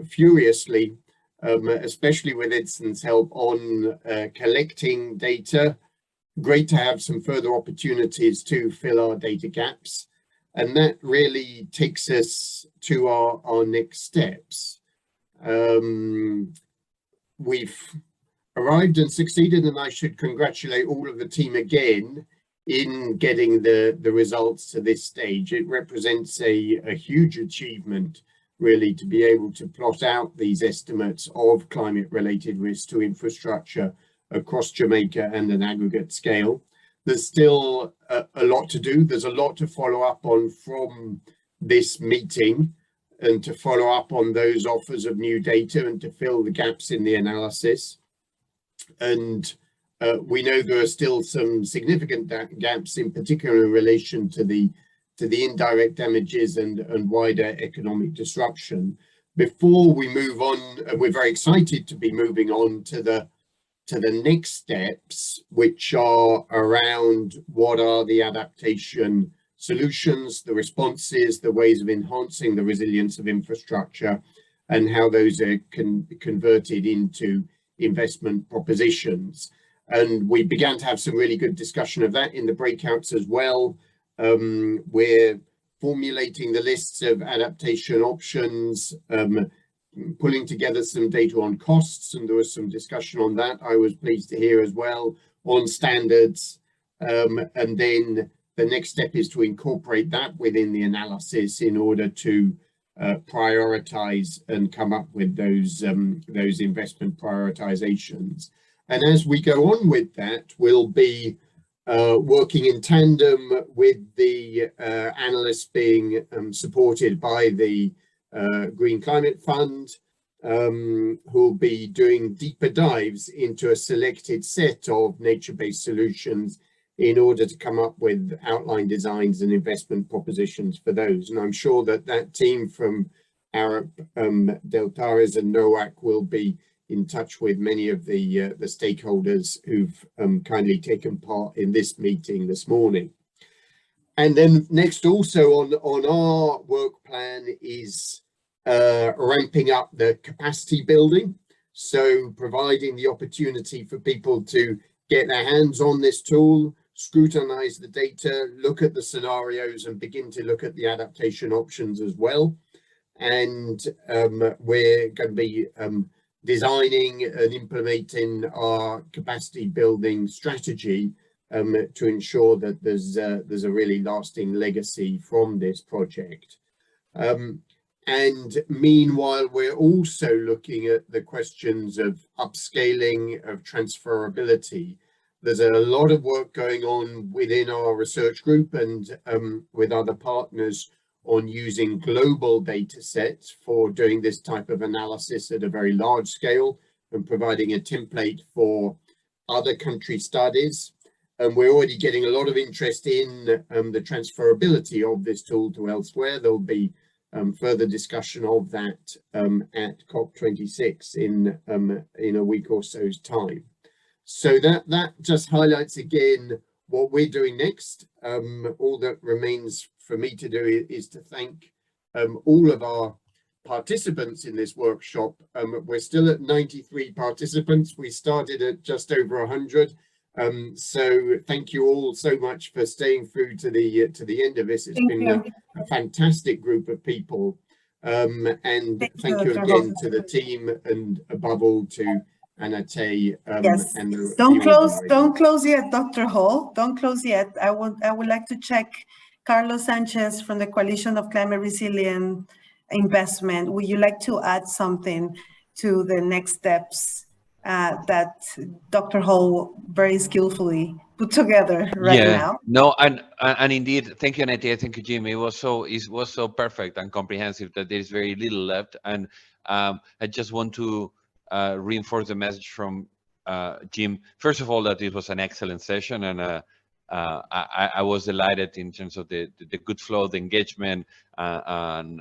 S5: furiously, especially with Edson's help, on collecting data. Great to have some further opportunities to fill our data gaps. And that really takes us to our next steps. We've arrived and succeeded, and I should congratulate all of the team again in getting the results to this stage. It represents a huge achievement, really, to be able to plot out these estimates of climate-related risks to infrastructure across Jamaica and an aggregate scale. There's still a lot to do. There's a lot to follow up on from this meeting, and to follow up on those offers of new data and to fill the gaps in the analysis. And we know there are still some significant gaps, in particular in relation to the indirect damages and wider economic disruption. Before we move on, we're very excited to be moving on to the next steps, which are around what are the adaptation solutions, the responses, the ways of enhancing the resilience of infrastructure, and how those are converted into investment propositions. And we began to have some really good discussion of that in the breakouts as well. We're formulating the lists of adaptation options, pulling together some data on costs, and there was some discussion on that, I was pleased to hear as well, on standards. And then the next step is to incorporate that within the analysis in order to prioritize and come up with those investment prioritizations. And as we go on with that, we'll be working in tandem with the analysts being supported by the Green Climate Fund, who'll be doing deeper dives into a selected set of nature-based solutions in order to come up with outline designs and investment propositions for those. And I'm sure that team from Arup, Deltares and NOAC will be in touch with many of the stakeholders who've kindly taken part in this meeting this morning. And then next, also on our work plan, is ramping up the capacity building. So providing the opportunity for people to get their hands on this tool, scrutinize the data, look at the scenarios, and begin to look at the adaptation options as well. And we're going to be designing and implementing our capacity building strategy to ensure that there's a really lasting legacy from this project. And meanwhile, we're also looking at the questions of upscaling, of transferability. There's a lot of work going on within our research group and with other partners on using global data sets for doing this type of analysis at a very large scale and providing a template for other country studies. And we're already getting a lot of interest in the transferability of this tool to elsewhere. There'll be further discussion of that at COP26 in a week or so's time. So that just highlights again what we're doing next. All that remains for me to do is to thank all of our participants in this workshop. We're still at 93 participants. We started at just over 100. So thank you all so much for staying through to the end of this. It's been a fantastic group of people. And thank you again to the team, and above all to Anate.
S1: Yes.
S5: And
S1: don't close yet, Dr. Hall. Don't close yet. I would like to check Carlos Sanchez from the Coalition of Climate Resilient Investment. Would you like to add something to the next steps that Dr. Hall very skillfully put together now?
S4: No, and indeed, thank you, Anette. Thank you, Jim. It was so perfect and comprehensive that there is very little left. And I just want to reinforce the message from Jim. First of all, that it was an excellent session, and I was delighted in terms of the good flow, the engagement, and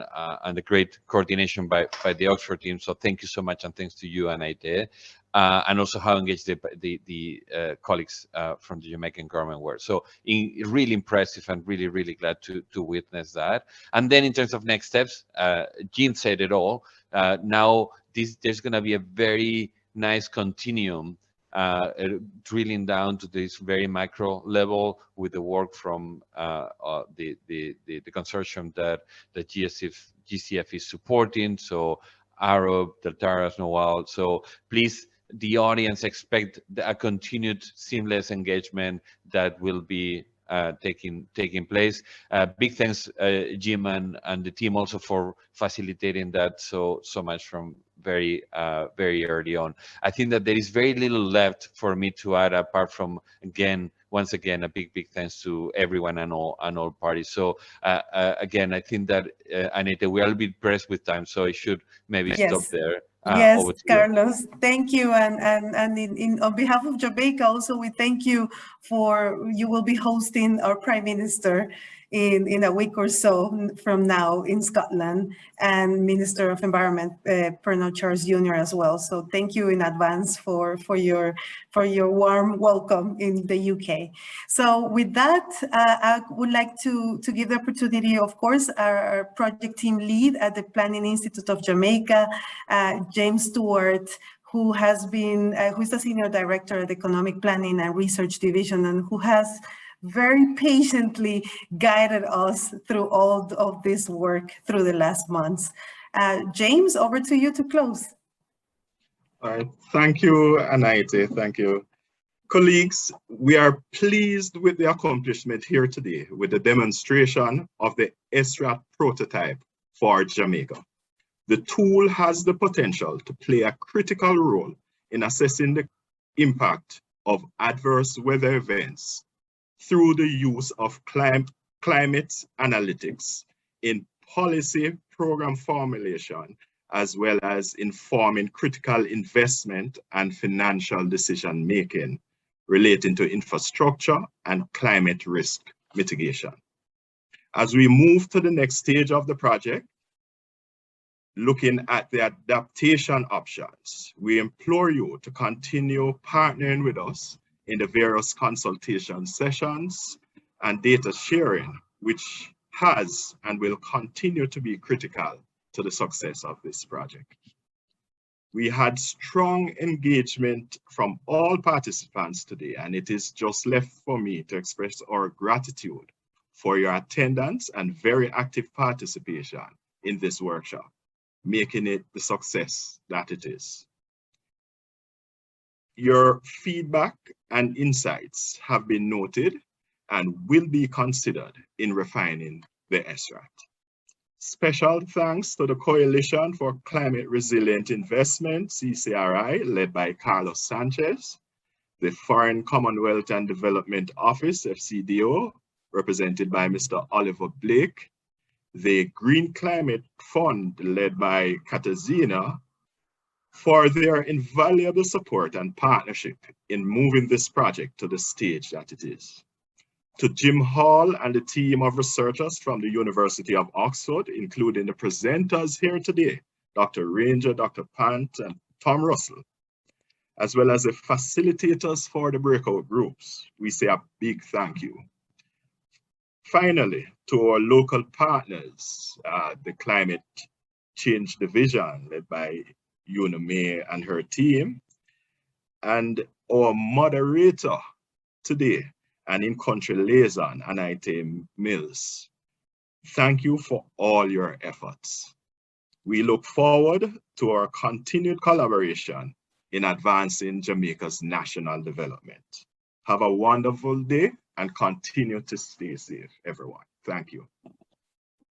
S4: the great coordination by the Oxford team. So thank you so much, and thanks to you, Anite, and also how engaged the colleagues from the Jamaican government were. So really impressive, and really glad to witness that. And then in terms of next steps, Jim said it all. Now there's going to be a very nice continuum, drilling down to this very micro level with the work from the consortium that the GCF is supporting. So Arab, Deltaras, Noel. So please, the audience, expect a continued seamless engagement that will be taking place. Big thanks, Jim and the team also for facilitating that so much from very early on. I think that there is very little left for me to add, apart from once again a big thanks to everyone and all parties. So again, I think that Anita, we are a little bit pressed with time, so I should maybe stop there.
S1: Yes, Carlos, thank you. And on behalf of Jamaica, also we thank you you will be hosting our Prime Minister in a week or so from now in Scotland, and Minister of Environment, Pernod Charles Jr. as well. So thank you in advance for your warm welcome in the UK. So with that, I would like to give the opportunity, of course, our project team lead at the Planning Institute of Jamaica, James Stewart, who is the Senior Director at the Economic Planning and Research Division, and who has very patiently guided us through all of this work through the last months. James, over to you to close.
S13: All right, thank you, Anite, thank you. Colleagues, we are pleased with the accomplishment here today with the demonstration of the SRAT prototype for Jamaica. The tool has the potential to play a critical role in assessing the impact of adverse weather events through the use of climate analytics in policy program formulation, as well as informing critical investment and financial decision making relating to infrastructure and climate risk mitigation. As we move to the next stage of the project, looking at the adaptation options, we implore you to continue partnering with us in the various consultation sessions and data sharing, which has and will continue to be critical to the success of this project. We had strong engagement from all participants today, and it is just left for me to express our gratitude for your attendance and very active participation in this workshop, making it the success that it is. Your feedback and insights have been noted and will be considered in refining the SRAT. Special thanks to the Coalition for Climate Resilient Investment, CCRI, led by Carlos Sanchez, the Foreign Commonwealth and Development Office, FCDO, represented by Mr. Oliver Blake, the Green Climate Fund led by Katarzyna for their invaluable support and partnership in moving this project to the stage that it is. To Jim Hall and the team of researchers from the University of Oxford, including the presenters here today, Dr. Ranger, Dr. Pant, and Tom Russell, as well as the facilitators for the breakout groups, we say a big thank you. Finally, to our local partners, the Climate Change Division led by Una May and her team, and our moderator today, and in-country liaison, Anite Mills. Thank you for all your efforts. We look forward to our continued collaboration in advancing Jamaica's national development. Have a wonderful day and continue to stay safe, everyone. Thank you.